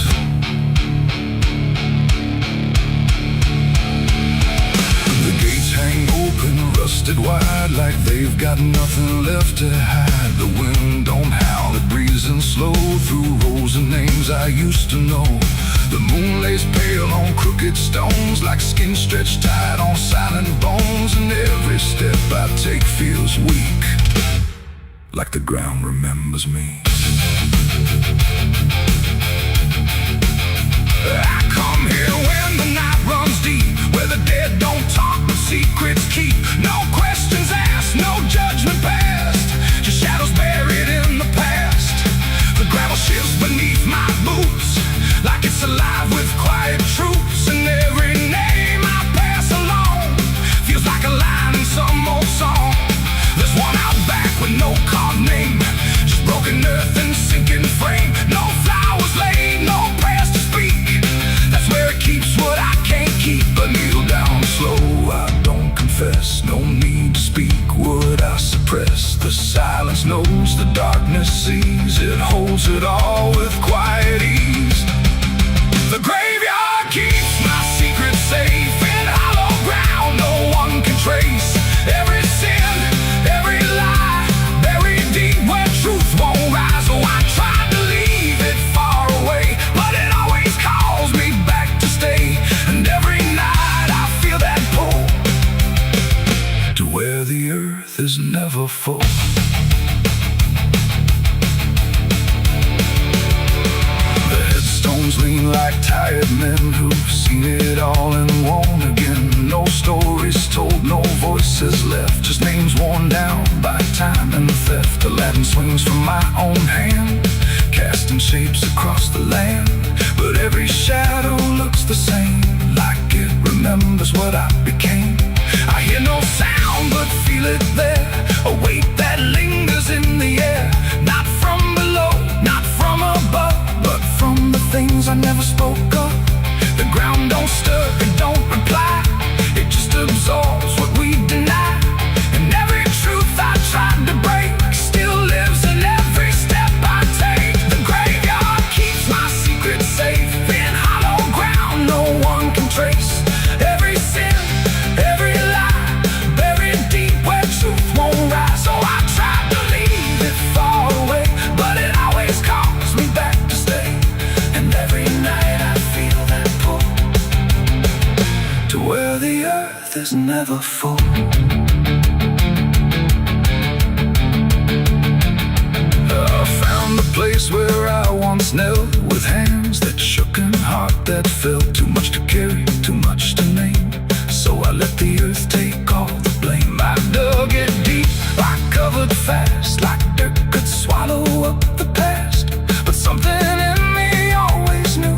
The gates hang open, rusted wide, like they've got nothing left to hide. The wind don't howl, it breathes in slow through rows of names I used to know. The moon lays pale on crooked stones, like skin stretched tight on silent bones. And every step I take feels weak, like the ground remembers me. I come here when the night runs deep, where the dead don't talk but secrets keep. No questions asked, no judgment passed, just shadows buried in the past. The gravel shifts beneath my boots, like it's alive with quiet troops. And every name I pass along feels like a line in some old song. There's one out back with no carved name, just broken earth never full. The headstones lean like tired men who've seen it all and won't again. No stories told, no voices left, just names worn down by time and theft. The Latin swings from my own hand, casting shapes across the land. But every shadow looks the same, like it remembers what I became. I hear no sound but feel it there, a weight that lingers in the air. Not from below, not from above, but from the things I never spoke of. The ground don't stir, it don't reply, it just absorbs what we deny. And every truth I tried to break still lives in every step I take. The graveyard keeps my secrets safe in hollow ground no one can trace. Every sin, every lie, buried deep where truth won't rise. So I tried to leave it far away, but it always calls me back to stay. And every night I feel that pull to where the earth is never full. I found the place where I once knelt, with hands that shook and heart that felt. Too much to carry, too much to name, so I let the earth take all the blame. I dug it deep, I covered fast, like dirt could swallow up the past. But something in me always knew,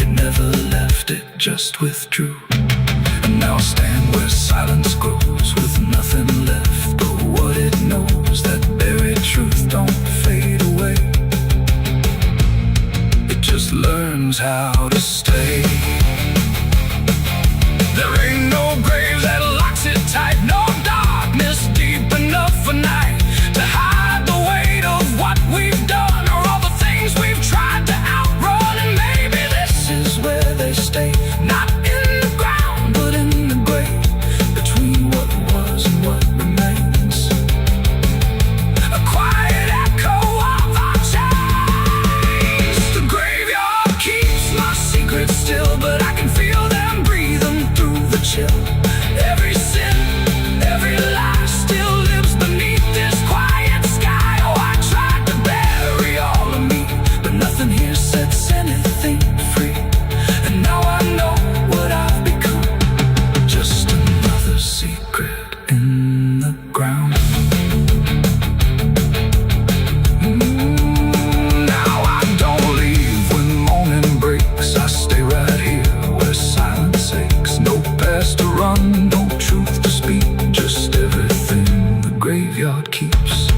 it never left, it just withdrew. And now I stand where silence grows, with nothing left but what it knows. That buried truth don't fade away, it just learns how to stay. There ain't no grave that locks it tight, no darkness deep enough for night to hide the weight of what we've done, or all the things we've tried to outrun. And maybe this is where they stay, not in the ground but in the grave, between what was and what remains. A quiet echo of our chains. The graveyard keeps my secrets still, but I can feel them breathing through the chill. Every sin, every lie still lives beneath this quiet sky. Oh, I tried to bury all of me, but nothing here sets anything free. And now I know what I've become, just another secret in the ground. Now I don't leave when morning breaks, I stay right here where silence aches. No past to run, no truth to speak, just everything the graveyard keeps.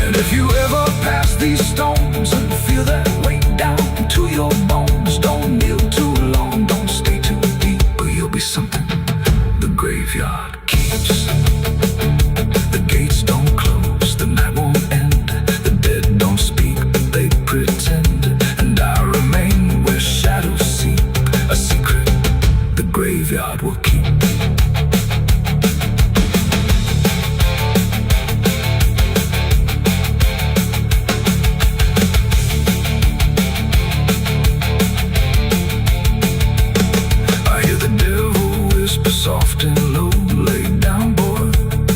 And if you ever pass these stones and feel that weight down to your bones, don't kneel too long, don't stay too deep, or you'll be something the graveyard keeps. The gates don't close, the night won't end, the dead don't speak, but they pretend. And I remain where shadows seep, a secret the graveyard will keep. I hear the devil whisper soft and low, lay down boy,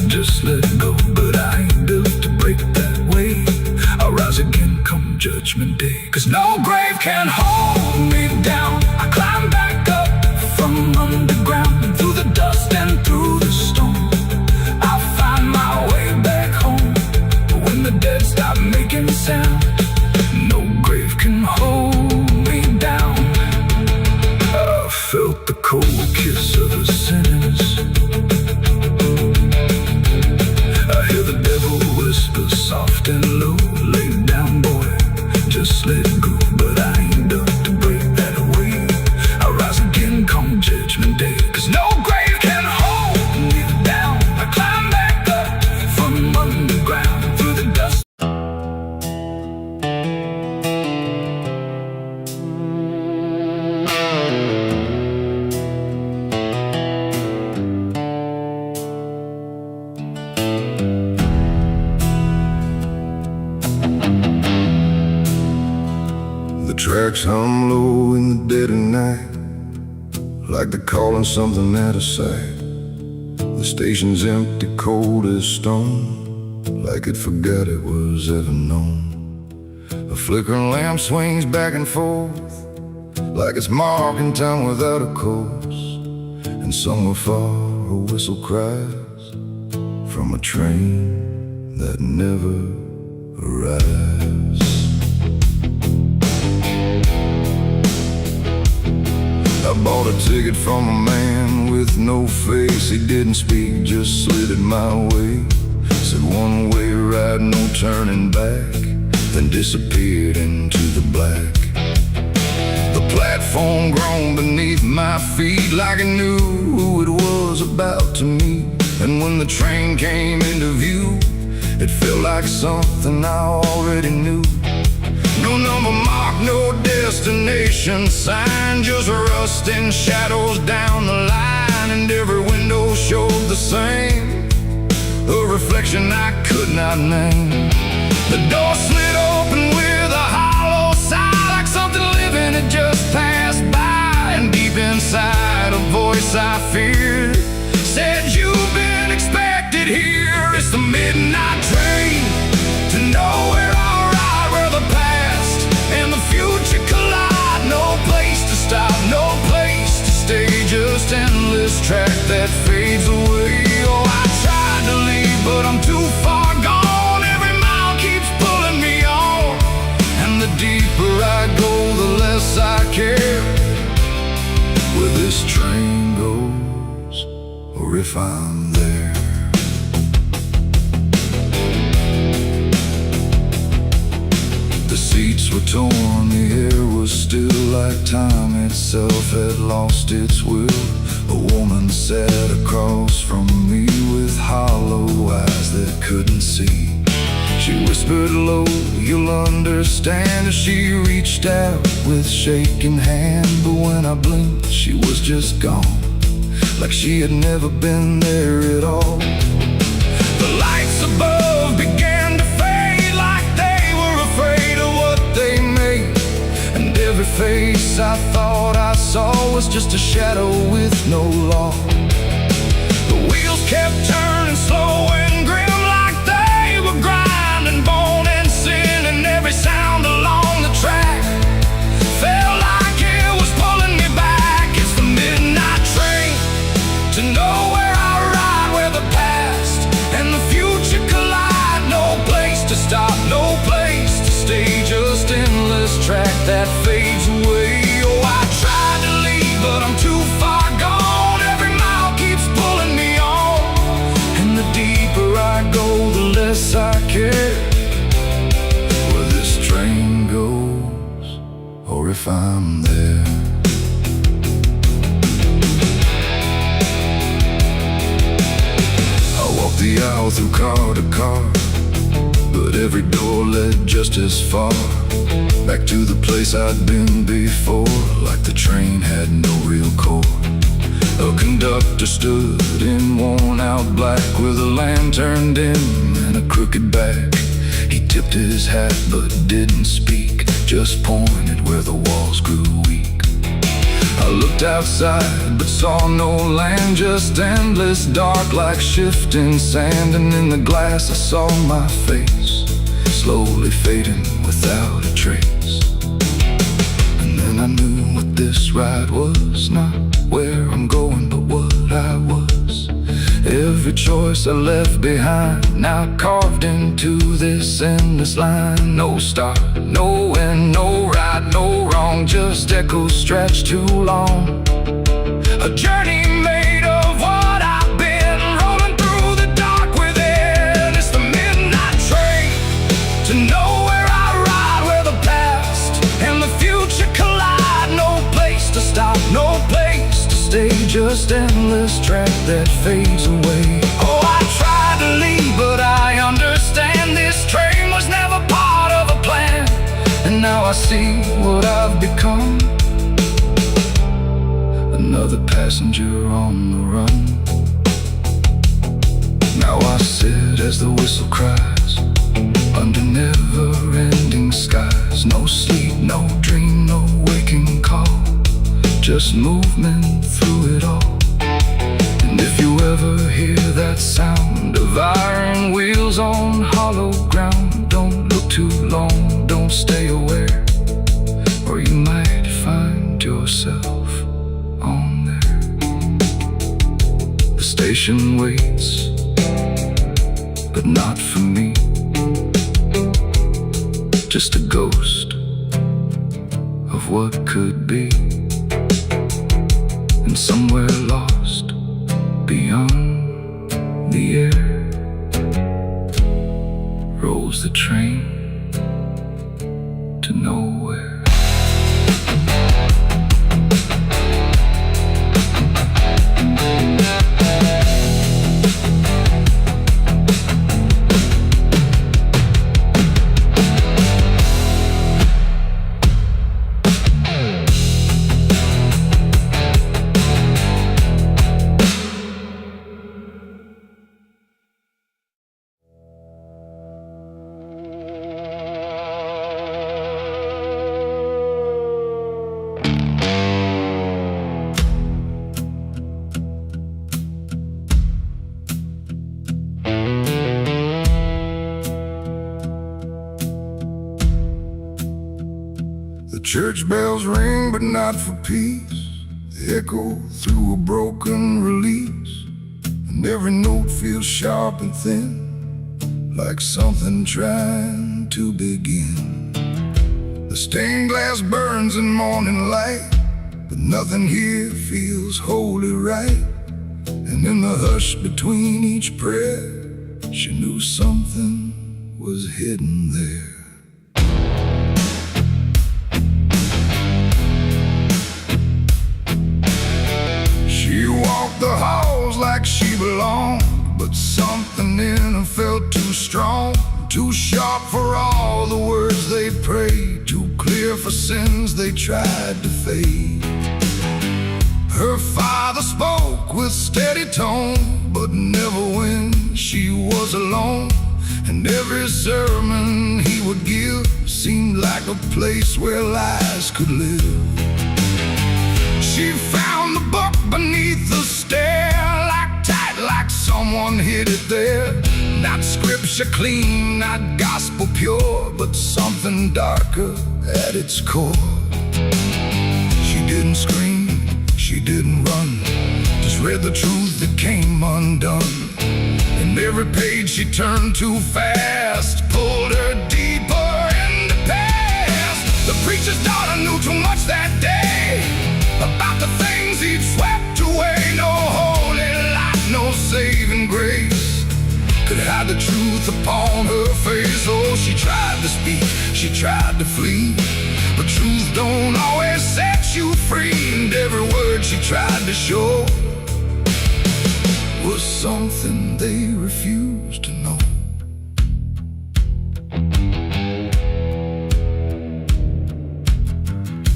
just let go. But I ain't built to break that way, I'll rise again come judgment day. Cause no grave can hold me down, I climb back up from underground, and through the dust and through the storm, I'll find my way back home. But when the dead stop making sound, no grave can hold me down. I felt the cold kiss of the sinners, I hear the devil whisper soft and low, lay down boy, just let go. But I ain't done to break that away, I'll rise again come judgment day. Cause no grave can hold me down, I climb back up from underground, through the dust. The tracks hum low in the dead of night, like they're calling something out of sight. The station's empty, cold as stone, like it forgot it was ever known. A flickering lamp swings back and forth, like it's marking time without a course. And somewhere far a whistle cries from a train that never arrives. I bought a ticket from a man with no face. He didn't speak, just slid it my way. Said one way ride, no turning back, then disappeared into the black. The platform groaned beneath my feet, like it knew who it was about to meet. And when the train came into view, it felt like something I already knew. No number mark, no destination sign, just rusting shadows down the line. And every window showed the same, a reflection I could not name. The door slid open with a hollow sigh, like something living had just passed by. And deep inside, a voice I feared said, "You've been expected here." It's the midnight train to nowhere, alright, where the past and the future collide. No place to stop, no place to stay, just endless track that fades away. Oh, I tried to leave, but I'm too far gone. Every mile keeps pulling me on, and the deeper I go, the less I care where this train goes, or if I'm there. The seats were torn, the air was still, like time itself had lost its will. A woman sat across from me with hollow eyes that couldn't see. She whispered low, "You'll understand," as she reached out with shaking hand. But when I blinked, she was just gone, like she had never been there at all. The lights above began to fade, like they were afraid of what they made. And every face I thought I saw was just a shadow with no law. The wheels kept turning slow and grim, like they were grinding bone and sin. And every sound along the track felt like it was pulling me back. It's the midnight train to nowhere, I ride, where the past and the future collide. No place to stop, no place to stay, just endless track that fades away. Oh, I tried to leave, but I'm too far gone. Every mile keeps pulling me on, and the deeper I go, the less I care where this train goes, or if I'm there. I walked the aisle through car to car, but every door led just as far back to the place I'd been before, like the train had no real core. A conductor stood in worn-out black with a lantern dim and a crooked back. He tipped his hat but didn't speak, just pointed where the walls grew weak. I looked outside but saw no land, just endless dark like shifting sand. And in the glass I saw my face, slowly fading without a trace. And then I knew what this ride was, not where I'm going, but what I was. Every choice I left behind, now carved into this endless line. No start, no end, no right, no wrong, just echoes stretched too long. A journey made of what I've been, rolling through the dark within. It's the midnight train to nowhere, I ride, where the past and the future collide. No place to stop, no place to stay, just endless track that fades away. Oh, I tried to leave, but I understand this train was never part of a plan. And now I see what I've become, another passenger on the run. Now I sit as the whistle cries, under never-ending skies. No sleep, no dream, no waking call, just movement through it all. And if you ever hear that sound of iron wheels on hollow ground, don't look too long, don't stay aware, or you might find yourself on there. The station waits, but not for me. Just a ghost of what could be, and somewhere lost beyond the air rolls the train to nowhere. The church bells ring, but not for peace. They echo through a broken release, and every note feels sharp and thin, like something trying to begin. The stained glass burns in morning light, but nothing here feels wholly right. And in the hush between each prayer, she knew something was hidden there. She walked the halls like she belonged, but something in her felt too strong, too sharp for all the words they prayed, too clear for sins they tried to fade. Her father spoke with steady tone, but never when she was alone. And every sermon he would give seemed like a place where lies could live. She found the book beneath the stair, like tight, like someone hid it there. Not scripture clean, not gospel pure, but something darker at its core. She didn't scream, she didn't run, just read the truth that came undone. And every page she turned too fast pulled her deeper into past. The preacher's daughter knew too much that day about the things he'd swept away. No holy light, no saving grace could hide the truth upon her face. Oh, she tried to speak, she tried to flee, but truth don't always set you free. And every word she tried to show was something they refused to know.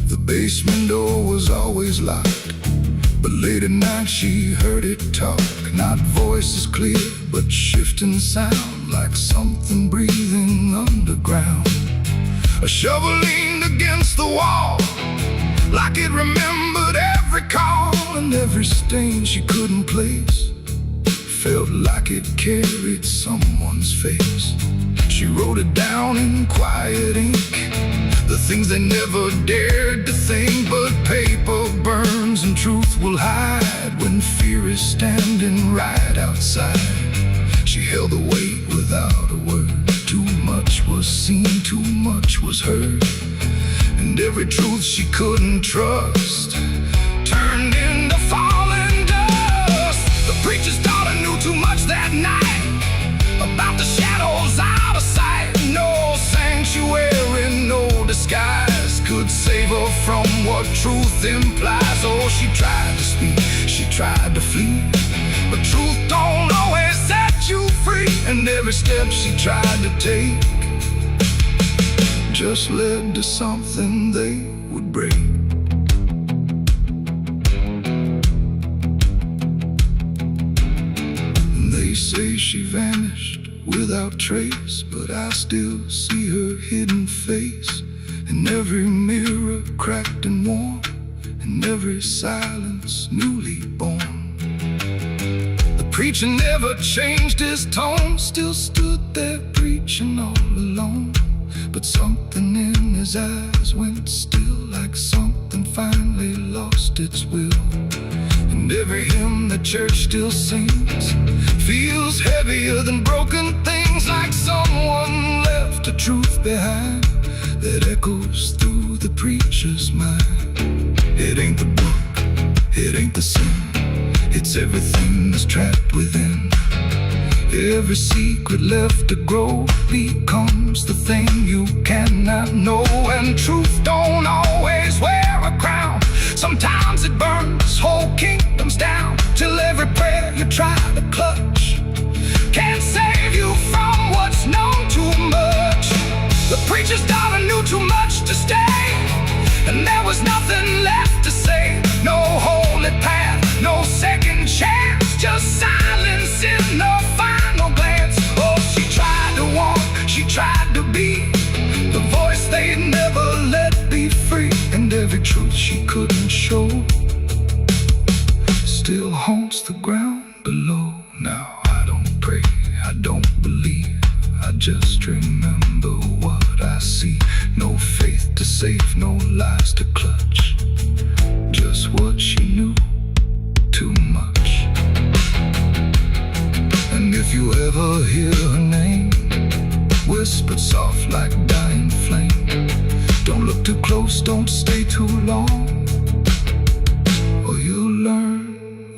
The basement door was always locked, but late at night she heard it talk. Not voices clear, but shifting sound, like something breathing underground. A shovel leaned against the wall, like it remembered every call. And every stain she couldn't place felt like it carried someone's face. She wrote it down in quiet ink, the things they never dared to think. But paper burns and truth will hide when fear is standing right outside. She held the weight without a word. Too much was seen, too much was heard, and every truth she couldn't trust turned into falling dust. The preacher's daughter knew too much that night about the shadows out of sight. No sanctuary, no disguise could save her from what truth implies. Oh, she tried to speak, she tried to flee, but truth don't always set you free. And every step she tried to take just led to something they would break. They say she vanished without trace, but I still see her hidden face in every mirror cracked and worn, in every silence newly born. The preacher never changed his tone, still stood there preaching all alone. But something in his eyes went still, like something finally lost its will. And every hymn the church still sings feels heavier than broken things, like someone left a truth behind that echoes through the preacher's mind. It ain't the book, it ain't the sin, it's everything that's trapped within. Every secret left to grow becomes the thing you cannot know. And truth don't always wear a crown. Sometimes it burns whole kingdoms down, till every prayer you try to clutch can't save you from what's known too much. The preacher's daughter knew too much to stay, and there was nothing left to say. No holy path, no second chance, just silence in the final glance. Oh, she tried to walk, she tried to be the voice they never let be free. And every truth she couldn't show still haunts the ground below. Now I don't pray, I don't believe, I just remember what I see. No faith to save, no lies to clutch, just what she knew, too much. And if you ever hear her name whispered soft like dying flame, don't look too close, don't stay too long, or you'll learn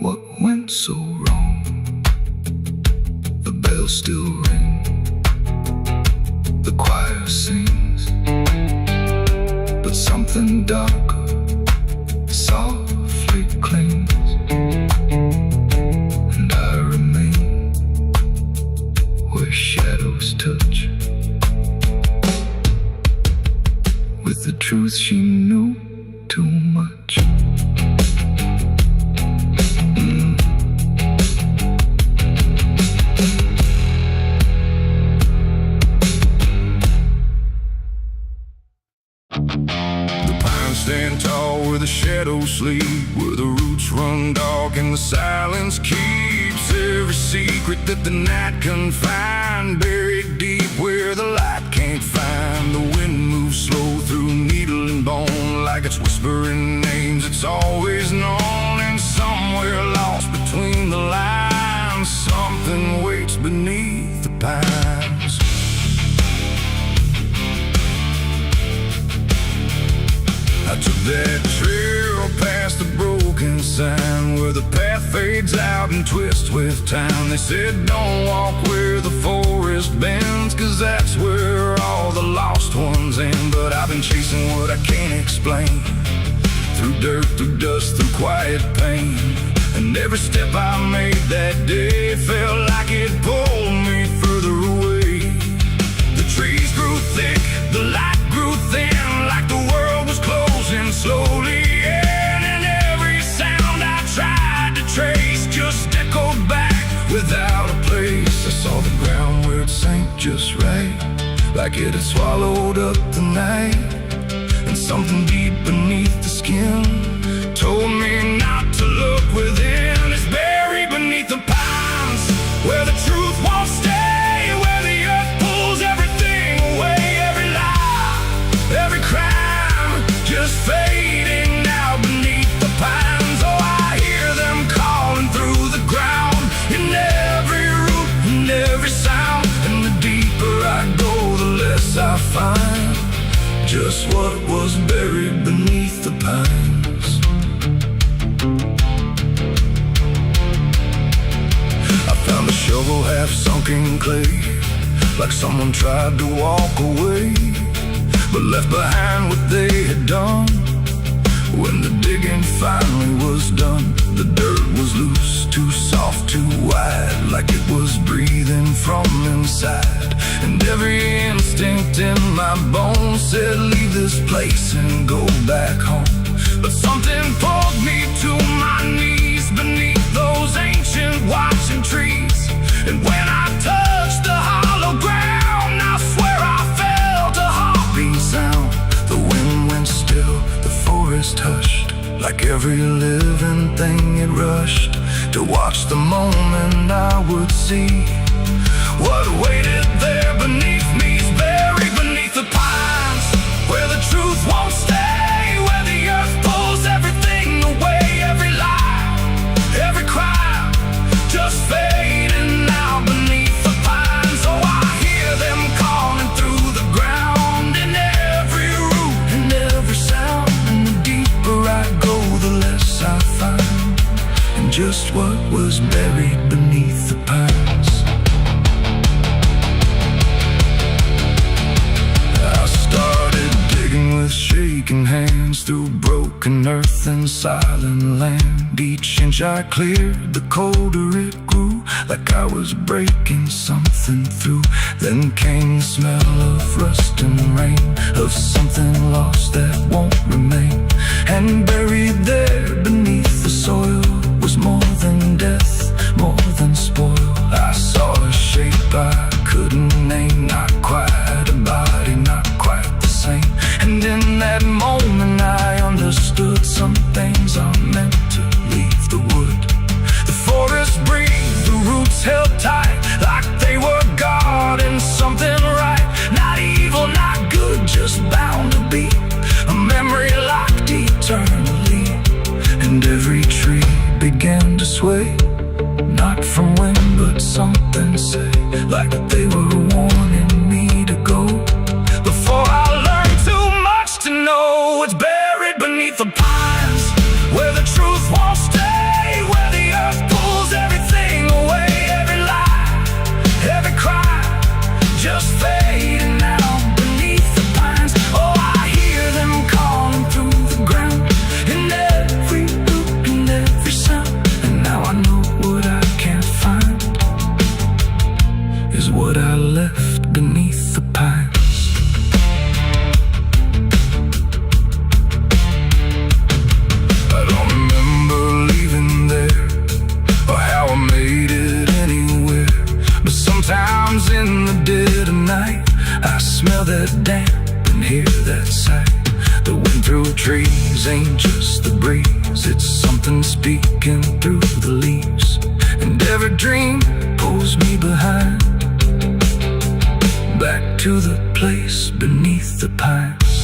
what went so wrong. The bells still ring, the choir sings, but something darker softly clings. And I remain where shadows touch, with the truth she knew too much. Stand tall where the shadows sleep, where the roots run dark and the silence keeps every secret that the night can find, buried deep where the light can't find. The wind moves slow through needle and bone, like it's whispering names it's always known. And somewhere lost between the lines, something waits beneath the pines. I took that trail past the broken sign, where the path fades out and twists with time. They said don't walk where the forest bends, 'cause that's where all the lost ones end. But I've been chasing what I can't explain, through dirt, through dust, through quiet pain. And every step I made that day felt like it pulled me further away. The trees grew thick, the light grew thin, like the world was closing slowly in. And every sound I tried to trace just echoed back without a place. I saw the ground where it sank just right, like it had swallowed up the night. And something deep beneath the skin told me not to look within. It's buried beneath the pines, where the truth won't stay, where the earth pulls everything away. Every lie, every crime, just fading now beneath the pines. Oh, I hear them calling through the ground, in every root and every sound. And the deeper I go, the less I find just what was buried beneath the pines. I found a shovel half sunk in clay, like someone tried to walk away, but left behind what they had done. When the digging finally was done, the dirt was loose, too soft, too wide, like it was breathing from inside. And every instinct in my bones said leave this place and go back home. But something pulled me to my knees beneath those ancient watching trees. And when I touched the hollow ground, I swear I felt a heartbeat sound. The wind went still, the forest hushed, like every living thing it rushed to watch the moment I would see what waited there beneath me is buried beneath the pines, where the truth won't stay, where the earth pulls everything away, every lie, every crime, just fading now beneath the pines. Oh, I hear them calling through the ground, in every root and every sound, and the deeper I go, the less I find, and just what was buried beneath the pines. With shaking hands through broken earth and silent land, each inch I cleared, the colder it grew, like I was breaking something through. Then came the smell of rust and rain, of something lost that won't remain. And buried there beneath the soil was more than death, more than spoil. I saw a shape I couldn't name, not quite a body, not quite the same. And in that moment I understood some things are meant to leave the wood. The forest breathed, the roots held tight, like they were guarding something right. Not evil, not good, just bound to be a memory locked eternally. And every tree began to sway, not from wind but something say, like they were warning me to go before I learned too much to know. It's buried beneath the pines, where the truth won't stay, where the earth pulls everything away, every lie, every crime, just fading now beneath the pines. Oh, I hear them calling through the ground, in every root and every sound. And now I know what I can't find is what I left beneath the pines. Sometimes in the dead of night I smell that damp and hear that sight. The wind through trees ain't just the breeze, it's something speaking through the leaves. And every dream pulls me behind, back to the place beneath the pines.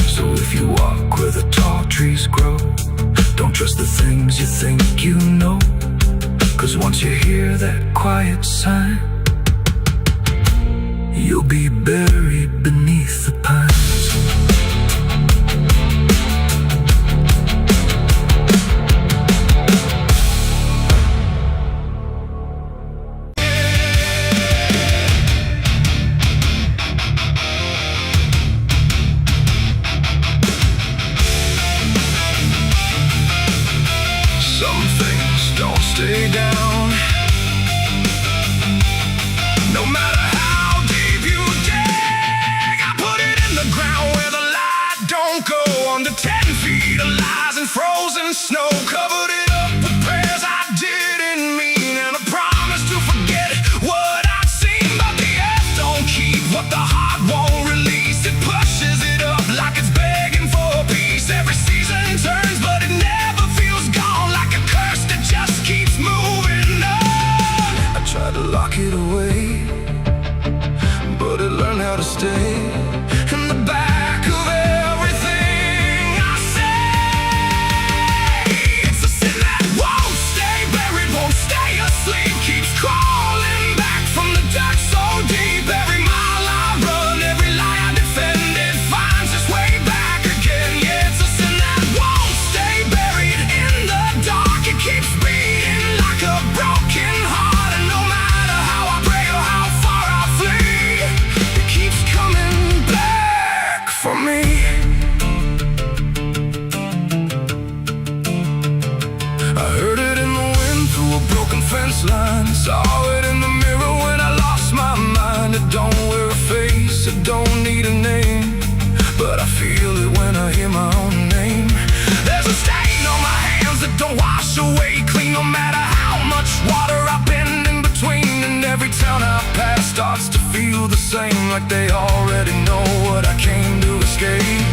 So if you walk where the tall trees grow, don't trust the things you think you know, 'cause once you hear that quiet sign, you'll be buried beneath the pines. Some things don't stay down, no matter how deep you dig. I put it in the ground where the light don't go, under 10 feet of lies and frozen snow. Covered it up with prayers I didn't mean, and a promise to forget what I'd seen. But the earth don't keep what the heart won't release. It pushes it up like it's begging for peace. Every season turns, but it never feels gone, like a curse that just keeps moving on. I tried to lock it away, but it learned how to stay in the back of everything I say. It's a sin that won't stay buried, won't stay asleep, keeps crawling back from the dirt so deep. Every mile I run, every lie I defend, it finds its way back again. Yeah, it's a sin that won't stay buried in the dark. It keeps beating like a broken heart, and no matter how I pray or how far I flee, it keeps coming back for me. I heard it in the wind through a broken fence line, saw it in the mirror when I lost my mind. It don't wear a face, it don't need a name, but I feel it when I hear my own name. There's a stain on my hands that don't wash away clean, no matter how much water I've been in between. And every town I pass starts to feel the same, like they already know what I came to escape.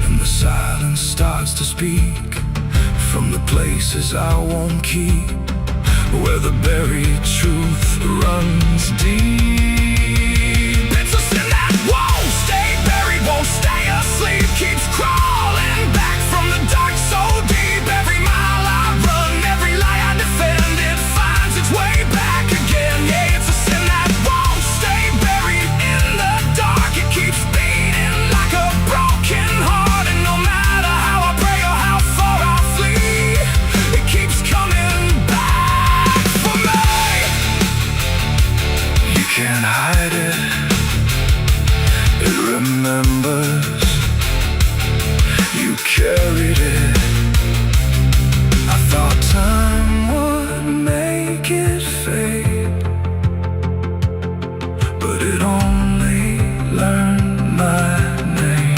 And the silence starts to speak from the places I won't keep, where the buried truth runs deep. It's a sin that won't stay buried, won't stay asleep, keeps crawling back from the dark so deep. Every mile I run, every lie I defend, it finds its way back again. Yeah, it's a sin that won't stay buried in the dark. It keeps beating like a broken heart, and no matter how I pray or how far I flee, it keeps coming back for me. You can't hide it, it remembers. You carried it. I thought time would make it fade, but it only learned my name.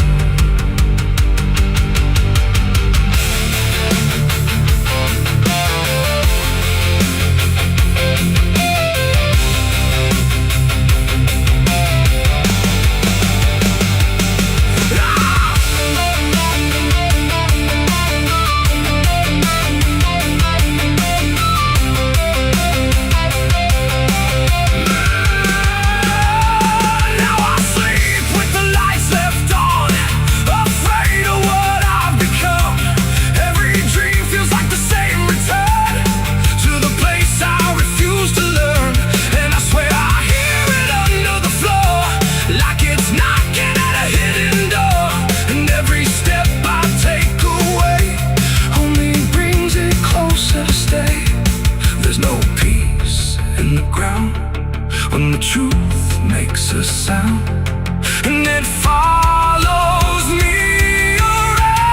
When the truth makes a sound, and it follows me around.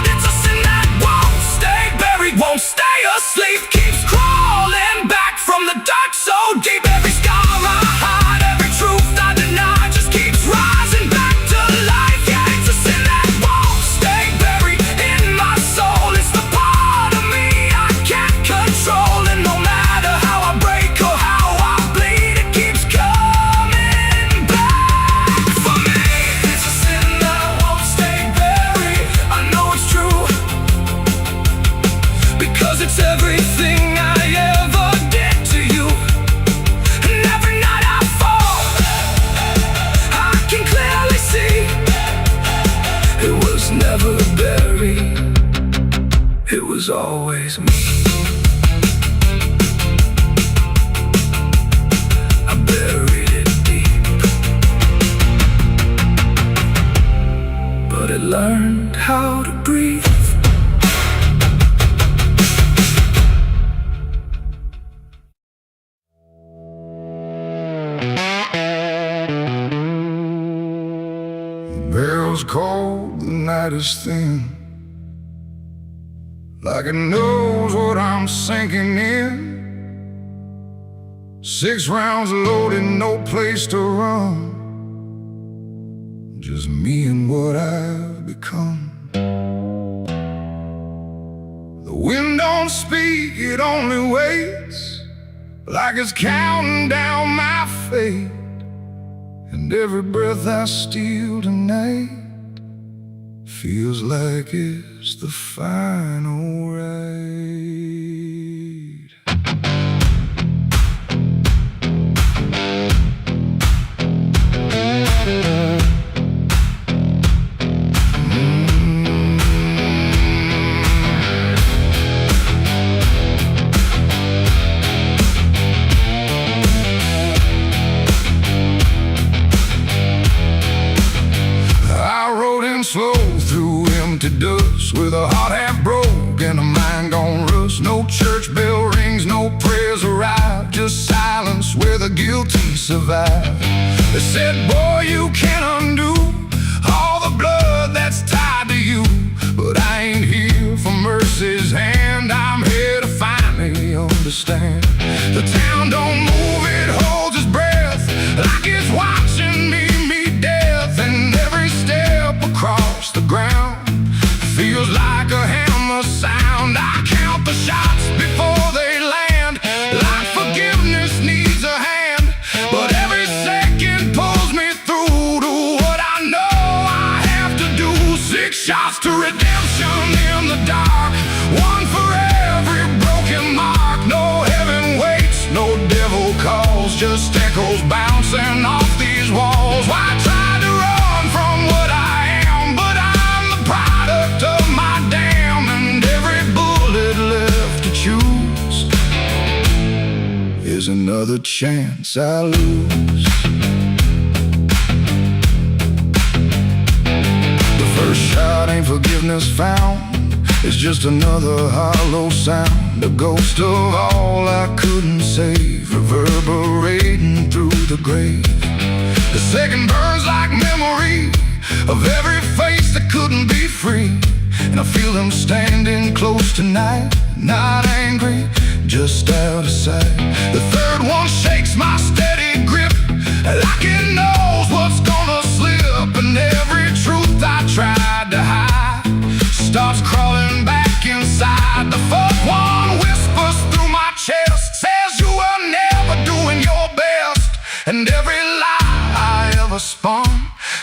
It's a sin that won't stay buried, won't stay asleep, keeps crawling back from the dark so deep. Every scar I hide, every truth I deny, just keeps rising back to life. Yeah, it's a sin that won't stay buried in my soul. It's the part of me I can't control, and no matter how I break or how I bleed, it keeps coming back for me. It's a sin that won't stay buried. I know it's true, because it's everything I ever did to you. And every night I fall, I can clearly see it was never buried, it was always me. I buried it deep, but it learned how to breathe. Bell's cold, the night is thin, like it knows what I'm sinking in. 6 rounds loaded, no place to run, just me and what I've become. The wind don't speak, it only waits, like it's counting down my fate. And every breath I steal tonight feels like it's the final ride. Slow through empty dust, with a heart half broke and a mind gone rust. No church bell rings, no prayers arrive, just silence where the guilty survive. They said, boy, you can't undo all the blood that's tied to you. But I ain't here for mercy's hand, I'm here to finally understand. The town don't move, it holds its breath, like it's watching me meet death. And every step across the ground feels like a hammer sound. I count the shots before they land, like forgiveness needs a hand. But every second pulls me through to what I know I have to do. 6 shots to redemption in the dark. another chance I lose. The first shot ain't forgiveness found, it's just another hollow sound, a ghost of all I couldn't save, reverberating through the grave. The second burns like memory of every face that couldn't be free, and I feel them standing close tonight, not angry, just out of sight. The third one shakes my steady grip, like it knows what's gonna slip, and every truth I tried to hide starts crawling back inside. The fourth one whispers through my chest, says you were never doing your best, and every lie I ever spun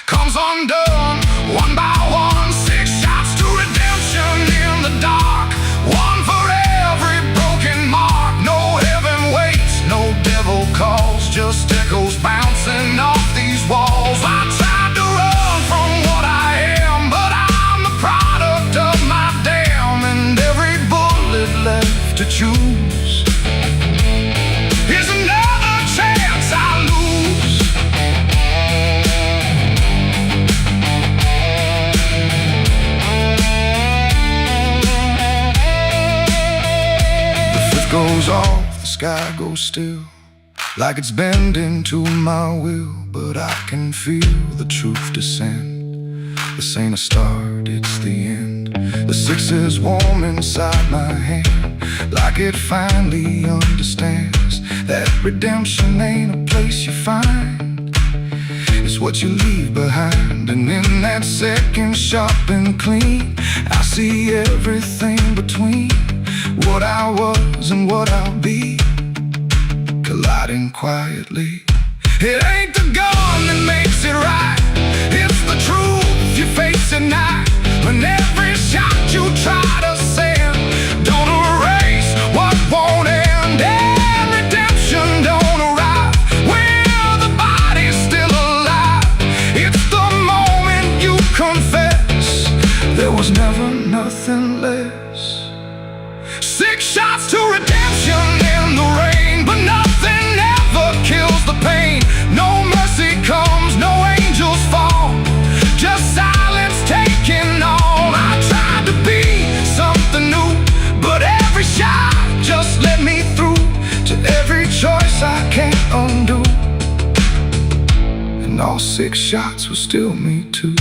comes undone, one by one. 6 shots to redemption in the dark, one for every broken mark. No heaven waits, no devil calls, just echoes bouncing off these walls. I tried to run from what I am, but I'm the product of my damn, and every bullet left to choose is another chance I lose. The fifth goes off, the sky goes still, like it's bending to my will, but I can feel the truth descend. This ain't a start, it's the end. The 6 is warm inside my hand, like it finally understands that redemption ain't a place you find, it's what you leave behind. And in that second sharp and clean, I see everything between what I was and what I'll be, colliding quietly. It ain't the gun that makes it right, it's the truth you face at night. When every shot you try to send don't erase what won't end, and redemption don't arrive when the body's still alive. It's the moment you confess there was never nothing less. 6 shots to redemption in the rain, but nothing ever kills the pain. No mercy comes, no angels fall, just silence taking all. I tried to be something new, but every shot just let me through to every choice I can't undo, and all 6 shots were still me too.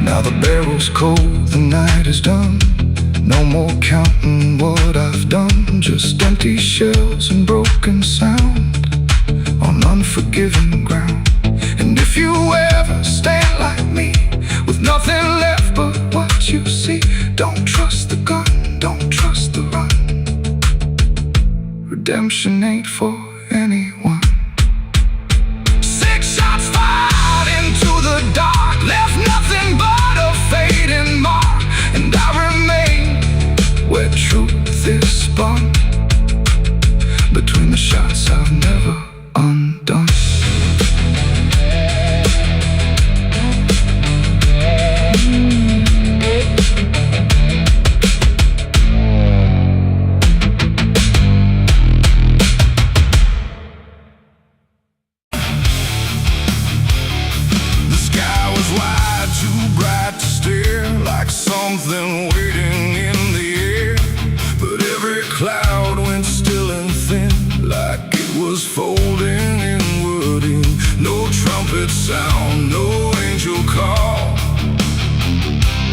Now the barrel's cold, the night is done, no more counting what I've done, just empty shells and broken sound on unforgiving ground. And if you ever stand like me, with nothing left but what you see, don't trust the gun, don't trust the run. Redemption ain't for anyone. 6 shots fired into the dark, left nothing but a fading mark, and I remain where truth is spun, between the shots I've never undone. The sky was wide, too bright to stare, like something waiting in the air, but every cloud went still and thin, like it was folding inward in. No trumpet sound, no angel call,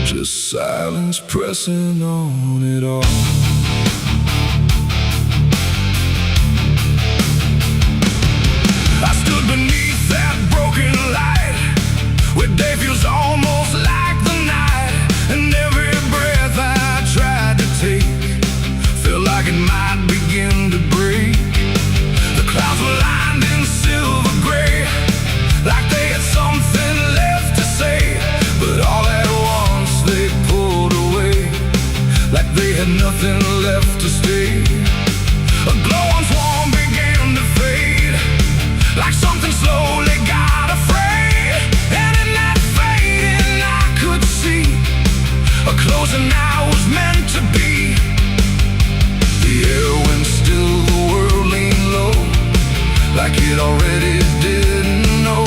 just silence pressing on it all. I stood beneath that broken light, where day feels almost like the night, and every breath I tried to take felt like it might begin to break. The clouds were lined in silver gray, like they had something left to say, but all at once they pulled away, like they had nothing left to stay. A glow once warm began to fade, like something slowly got afraid, and in that fading I could see a closing I was meant to be. it already didn't know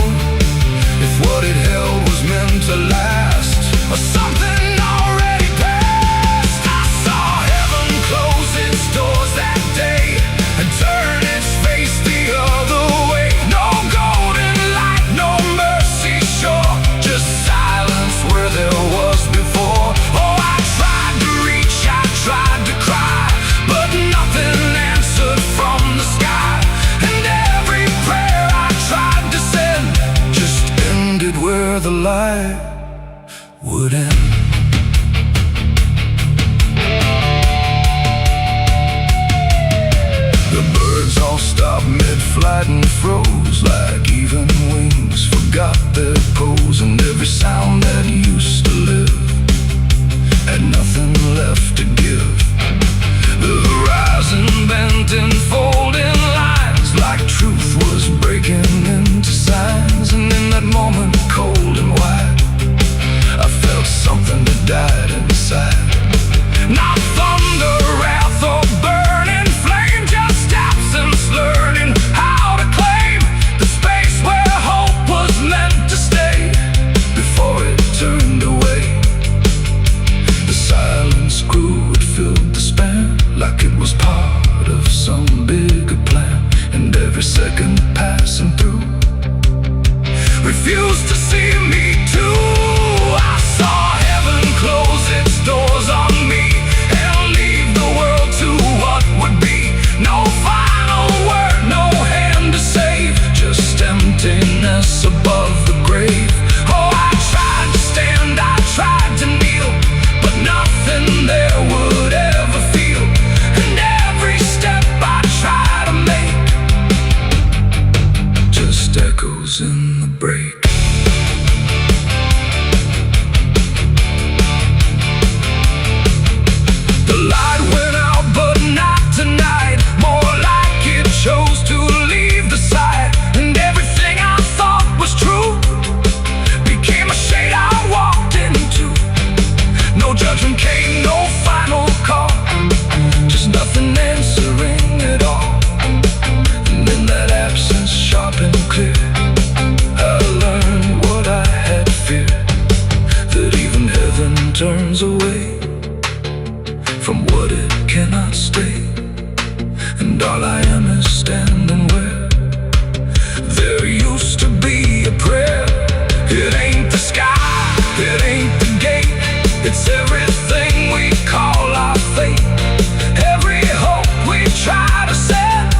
if what it held was meant to last or something already past. I saw heaven close its doors that day and turn its face the other way. No golden light, no mercy shore, just silence where there was before. Oh, I tried to reach, I tried to cry, but nothing answered from the sky. And every prayer I tried to send just ended where the light would end. The birds all stopped mid-flight and froze like even wings forgot their pose. And every sound that used to live had nothing left to give. The horizon bent in folding lines like truth was breaking into signs. And in that moment, cold and wide, I felt something that died inside. Not thunder, wrath, or burning flame, just absence learning how to claim the space where hope was meant to stay before it turned away. The silence grew, it filled the span like it was part of some bigger plan. And every second passing through refused to see me too. I saw heaven close its doors on me and leave the world to what would be. No final word, no hand to save, just emptiness above the grave. Oh, I tried to stand, I tried to kneel, but nothing there would ever feel. And every step I try to make just echoes in the break. The light went out, but not tonight. More like it chose to leave the sight. And everything I thought was true became a shade I walked into. No judgment came, no final call, just nothing answering at all. And in that absence, sharp and clear, I learned what I had feared, that even heaven turns away from what it cannot stay. And all I am is standing where there used to be a prayer. It ain't the sky, it ain't the gate, it's everything we call our fate. Every hope we try to set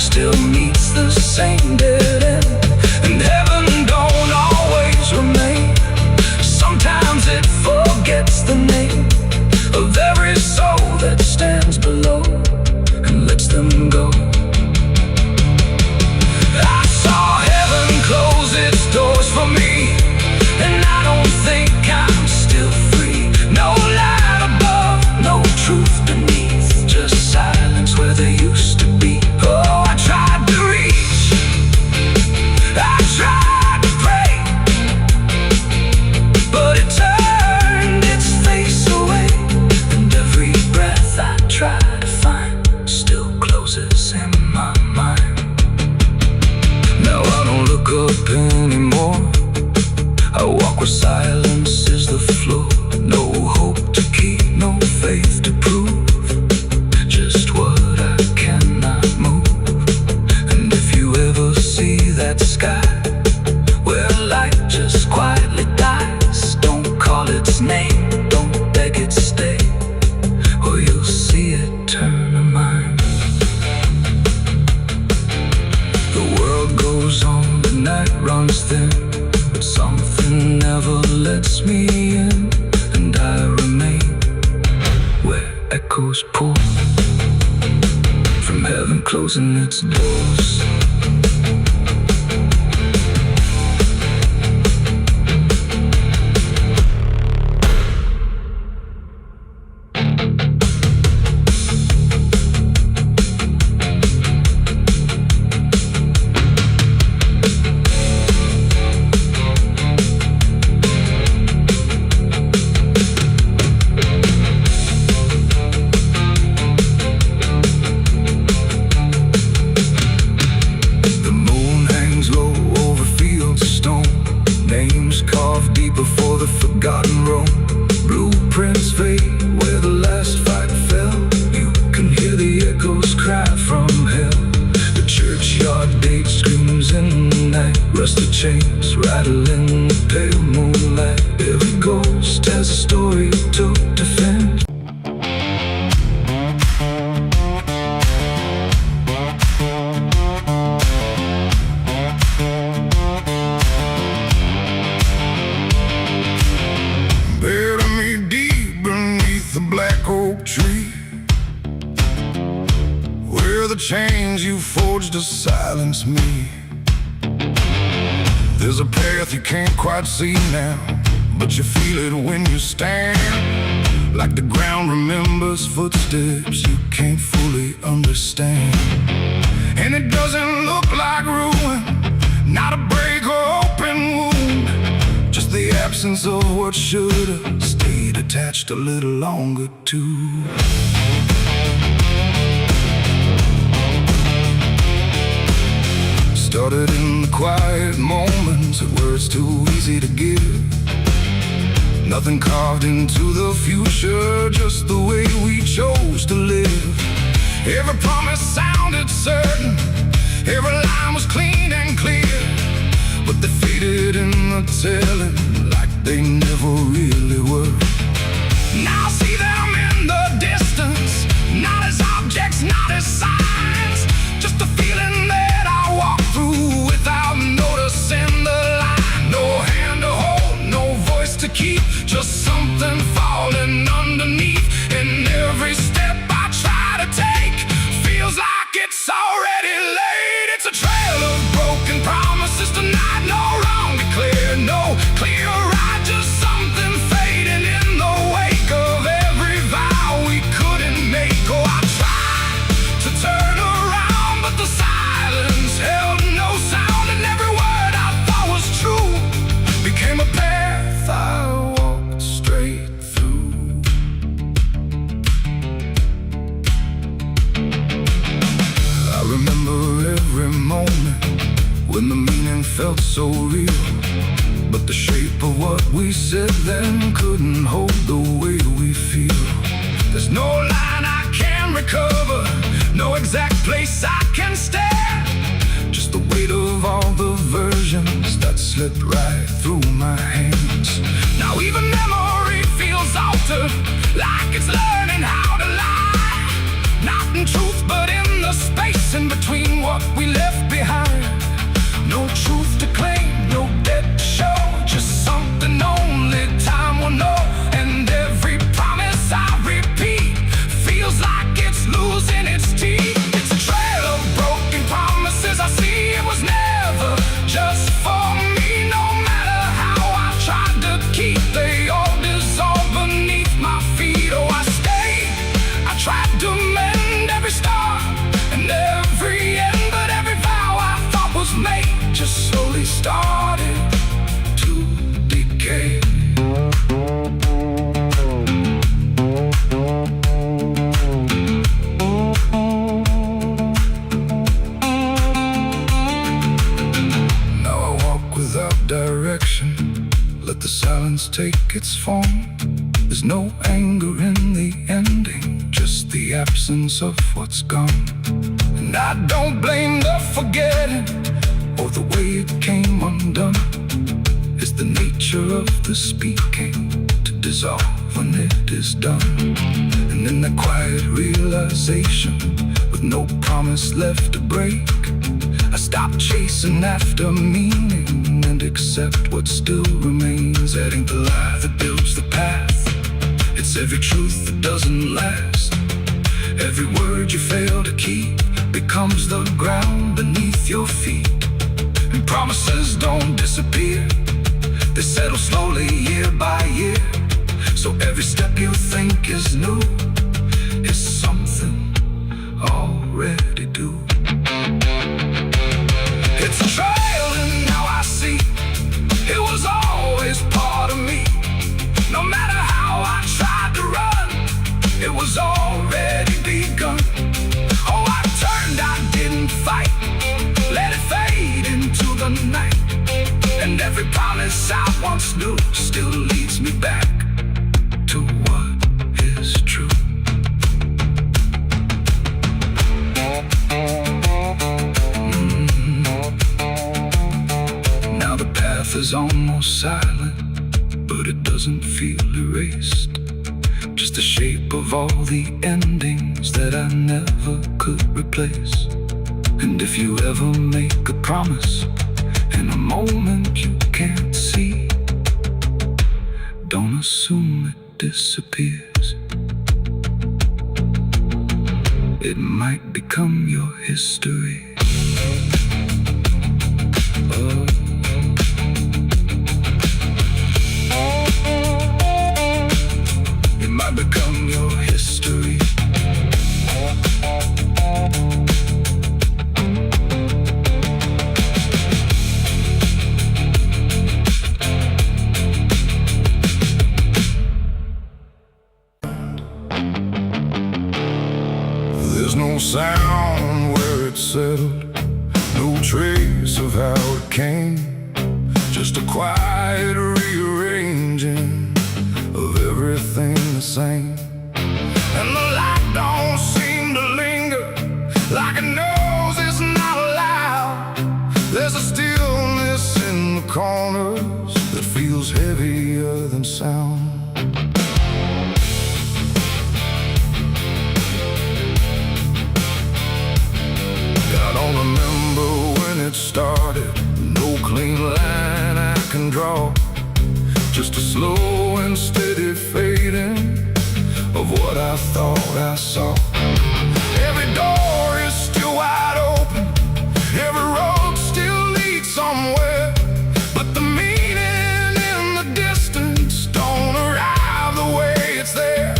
still meets the same dead end. And heaven don't always remain, sometimes it forgets the name of every soul that stands below and lets them go. I saw heaven close its doors for me, and I don't think I'm still free. No light above, no truth beneath, just silence where there used to be. Oh, I tried to reach, I tried to pray, but it turned its face away. And every breath I try to find still closes in my mind. Now I don't look up anymore, I walk where silence is the floor. No hope to keep, no faith to prove, just what I cannot move. And if you ever see that sky where light just quietly dies, don't call its name, don't beg it stay, or you'll see it turn a mind. The world goes on, the night runs thin, but something never lets me in. And I remain where echoes pour from heaven closing its doors. chains rattle in the pale moonlight. Every ghost has a story to defend. Bury me deep beneath the black oak tree, where the chains you forged to silence me. There's a path you can't quite see now, but you feel it when you stand. Like the ground remembers footsteps you can't fully understand. And it doesn't look like ruin, not a break or open wound, just the absence of what should've stayed attached a little longer too. Started in the quiet moments that words too easy to give. Nothing carved into the future, just the way we chose to live. Every promise sounded certain, every line was clean and clear, but they faded in the telling like they never really were. Now I see them in the distance, not as objects, not as signs, just a feeling that I walk through without noticing the line. No hand to hold, no voice to keep, just something falling underneath. And every step I try to take feels like it's already late. It's a trail of broken promises tonight, no wrong declared, no clear right, just something fading in the wake of every vow we couldn't make. Oh, I tried to turn around, but the silence held no sound, and every word I thought was true became a path I walked straight through. I remember every moment when the meaning felt so real, but the shape of what we said then couldn't hold the way we feel. There's no line I can recover, no exact place I can stand, just the weight of all the versions that slipped right through my hands. Now even memory feels altered, like it's learning how to lie, not in truth but in the space in between what we left behind. No truth to claim, no debt to show, just something only time will know. And every promise I repeat feels like it's losing its teeth. It's a trail of broken promises I see. It was never just for me, no matter how I tried to keep, they all dissolve beneath my feet. Oh, I stayed, I tried to mend every star and every end, but every vow I thought was made just slowly started to decay. Now I walk without direction, let the silence take its form. There's no anger in the ending, just the absence of what's gone. And I don't blame the forgetting or the way it came undone. It's the nature of the speaking to dissolve when it is done. And in the quiet realization, with no promise left to break, I stop chasing after meaning and accept what still remains. Adding the lie that builds the path, it's every truth that doesn't last. Every word you fail to keep becomes the ground beneath your feet. And promises don't disappear, they settle slowly year by year. So every step you think is new is something already due. It's a trail and now I see it was always part of me. No matter how I tried to run, it was already begun. Oh, I turned, I didn't fight, let it fade into the night. And every promise I once knew still leads me back to what is true. Now is almost silent, but it doesn't feel erased. Just the shape of all the endings that I never could replace. And if you ever make a promise in a moment you can't see, don't assume it disappears. It might become your history. It might become your history. There's no sound where it's settled, no trace of how it came, just a quiet rearranging of everything the same. And the light don't seem to linger, like it knows it's not allowed. There's a stillness in the corners that feels heavier than sound. I don't remember when it started, no clean line I can draw, just a slow and steady fading of what I thought I saw. Every door is still wide open, every road still leads somewhere, but the meaning in the distance don't arrive the way it's there.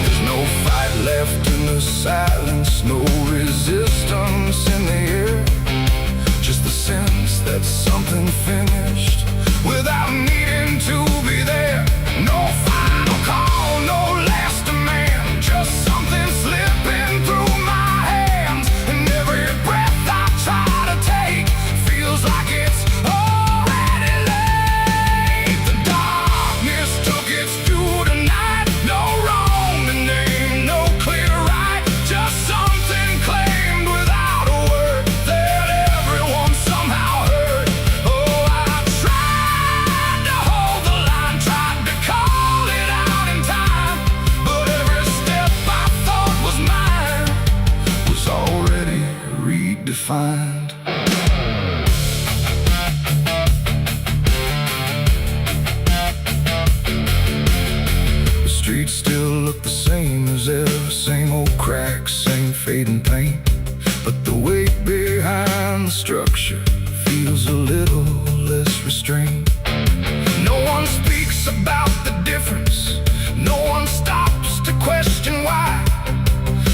There's no fight left in the silence, no resistance in the air, just the sense that something finished without needing to be there. No final call, no last demand, just something slipping through my hands. And every breath I try to take feels like it's already late. The darkness took its due tonight, no wrong to name, no clear right, just something claimed without a word that everyone somehow heard. Oh, I tried to hold the line, tried to call it out in time, but every step I thought was mine was already redefined. The streets still look the same as ever, same old cracks, same fading paint, but the weight behind the structure feels a little less restrained. No one speaks about the difference, no one stops to question why,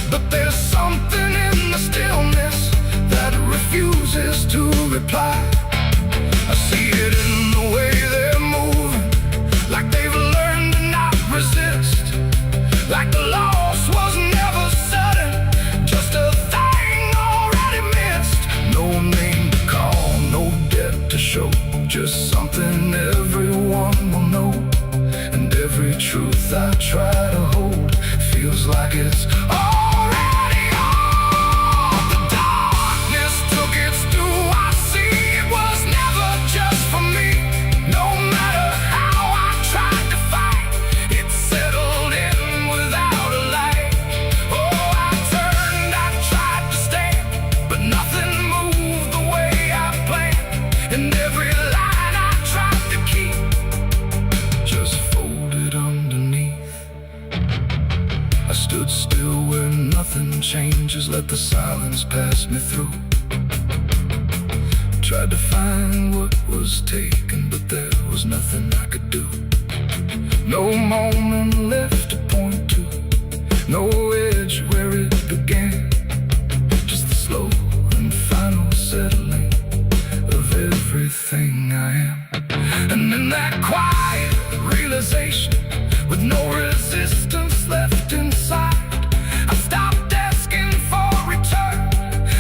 but there's something in the stillness that refuses to reply. I see it in the way they're moving, like they've learned to not resist, like the loss was never sudden, just a thing already missed. No name to call, no debt to show, just something everyone will know. And every truth I try to hold feels like it's already on. The darkness took its due, I see it was never just for me. No matter how I tried to fight, it settled in without a light. Oh, I turned, I tried to stand, but nothing moved the way I planned. And every line I tried to keep just folded underneath. I stood still where nothing changes, let the silence pass me through. Tried to find what was taken, but there was nothing I could do. No moment left to point to, no edge where it began, just the slow and final settling of everything I am. And in that quiet realization, with no resistance left inside, I stopped asking for return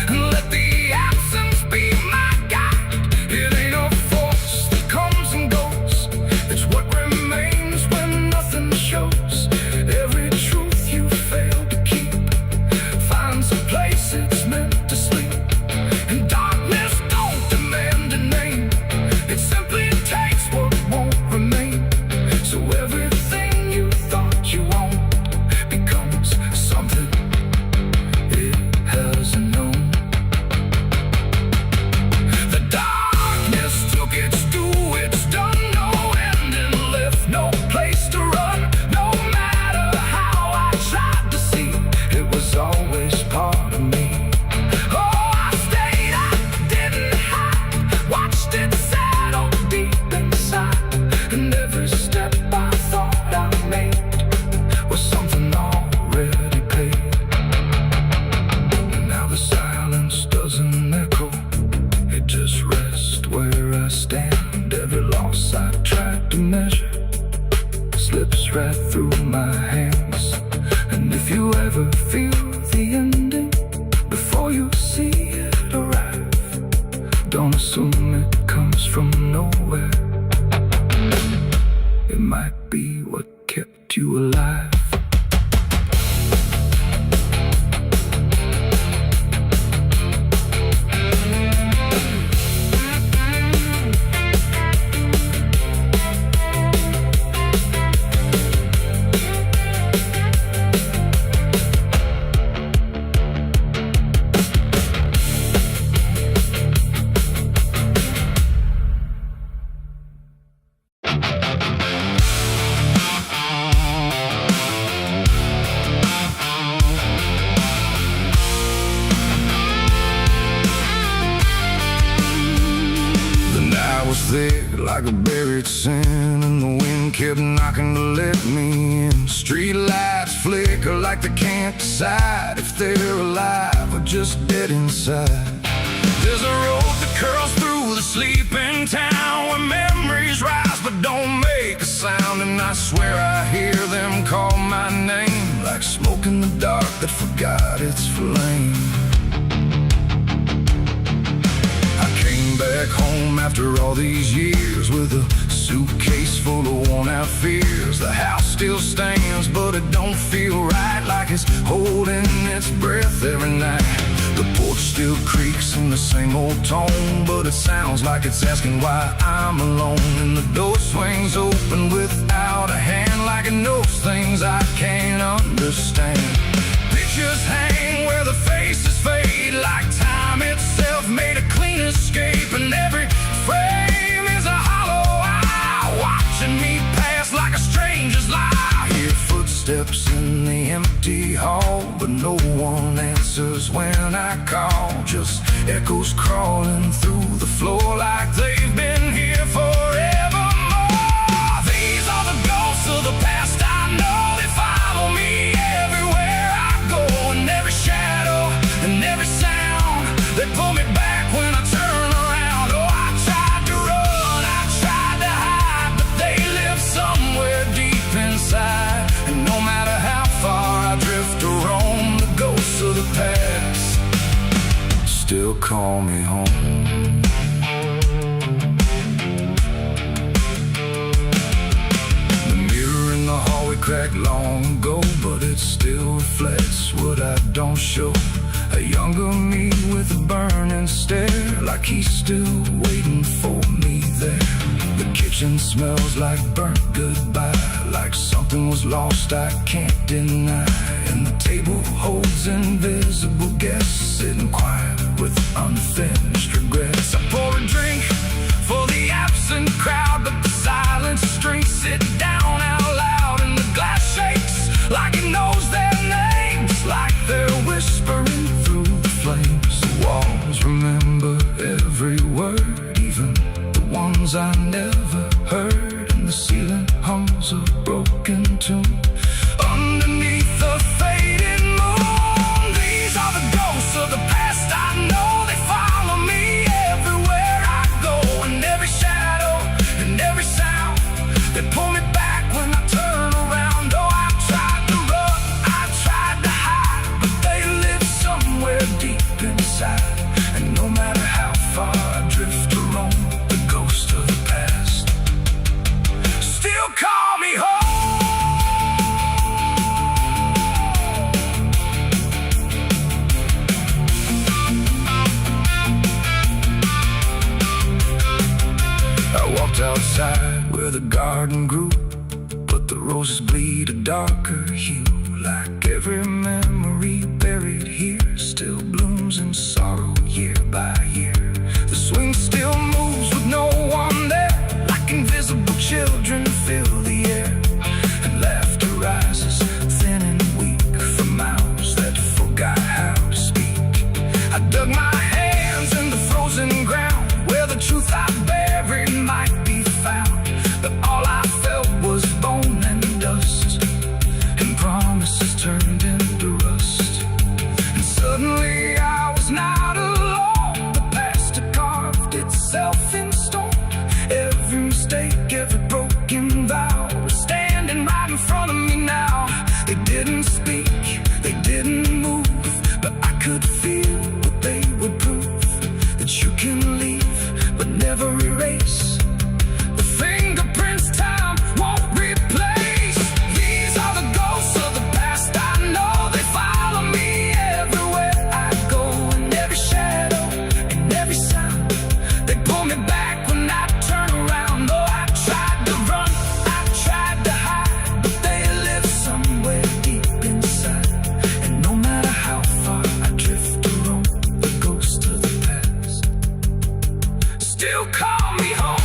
and let the absence be my guide. It ain't a force that comes and goes, it's what remains when nothing shows. Every truth you fail to keep finds a place it's meant to sleep. And darkness don't demand a name, it simply Don't assume it comes from nowhere. It might be what kept you alive. Thick like a buried sin, and the wind kept knocking to let me in. Street lights flicker like they can't decide if they're alive or just dead inside. There's a road that curls through the sleeping town where memories rise but don't make a sound. And I swear I hear them call my name like smoke in the dark that forgot its flame. Back home after all these years with a suitcase full of worn-out fears. The house still stands, but it don't feel right, like it's holding its breath every night. The porch still creaks in the same old tone, but it sounds like it's asking why I'm alone. And the door swings open without a hand, like it knows things I can't understand. Pictures hang where the faces fade, like time itself made a clean escape. And every frame is a hollow eye, watching me pass like a stranger's lie. Hear footsteps in the empty hall, but no one answers when I call. Just echoes crawling through the floor like they've been here forevermore. These are the ghosts of the past I know. They follow me everywhere I go, and every shadow and every sound. They pull me back when I turn around. Oh, I tried to run, I tried to hide, but they live somewhere deep inside. And no matter how far I drift or roam, the ghosts of the past still call me home. The mirror in the hallway cracked long ago, but it still reflects what I don't show. A younger me with a burning stare, like he's still waiting for me there. The kitchen smells like burnt goodbye, like something was lost I can't deny. And the table holds invisible guests, sitting quiet with unfinished regrets. I pour a drink for the absent crowd, but the silence drinks it down out loud. And the glass shakes like it knows their names, like they're whispering through the flames. The walls remember every word, even the ones I never heard. And the ceiling hums a broken tune underneath the faded moon. These are the ghosts of the past I know. They follow me everywhere I go, and every shadow and every sound. They pull me back when I turn around. Oh, I tried to run, I tried to hide, but they live somewhere deep inside. And no matter how far I drift or roam, the ghost of the past still call me home. I walked outside where the garden grew, but the roses bleed a darker hue. Like every memory buried here still blooms in sorrow year by year. The swing still moves with no one there, like invisible children fill the air. And laughter rises thin and weak from mouths that forgot how to speak. I dug my hands in the frozen ground where the truth I buried might be found. But all I felt was bone and dust, and promises turned into rust. And suddenly I was not alone, but never erase. The fingerprints time won't replace. These are the ghosts of the past, I know they follow me everywhere I go. In every shadow, in every sound, they pull me back when I turn around. Oh, I tried to run, I tried to hide, but they live somewhere deep inside. And no matter how far I drift or roam, the ghost of the past still call me home.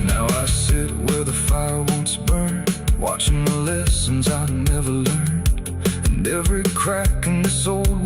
Now I sit where the fire once burned, watching the lessons I never learned. And every crack in this old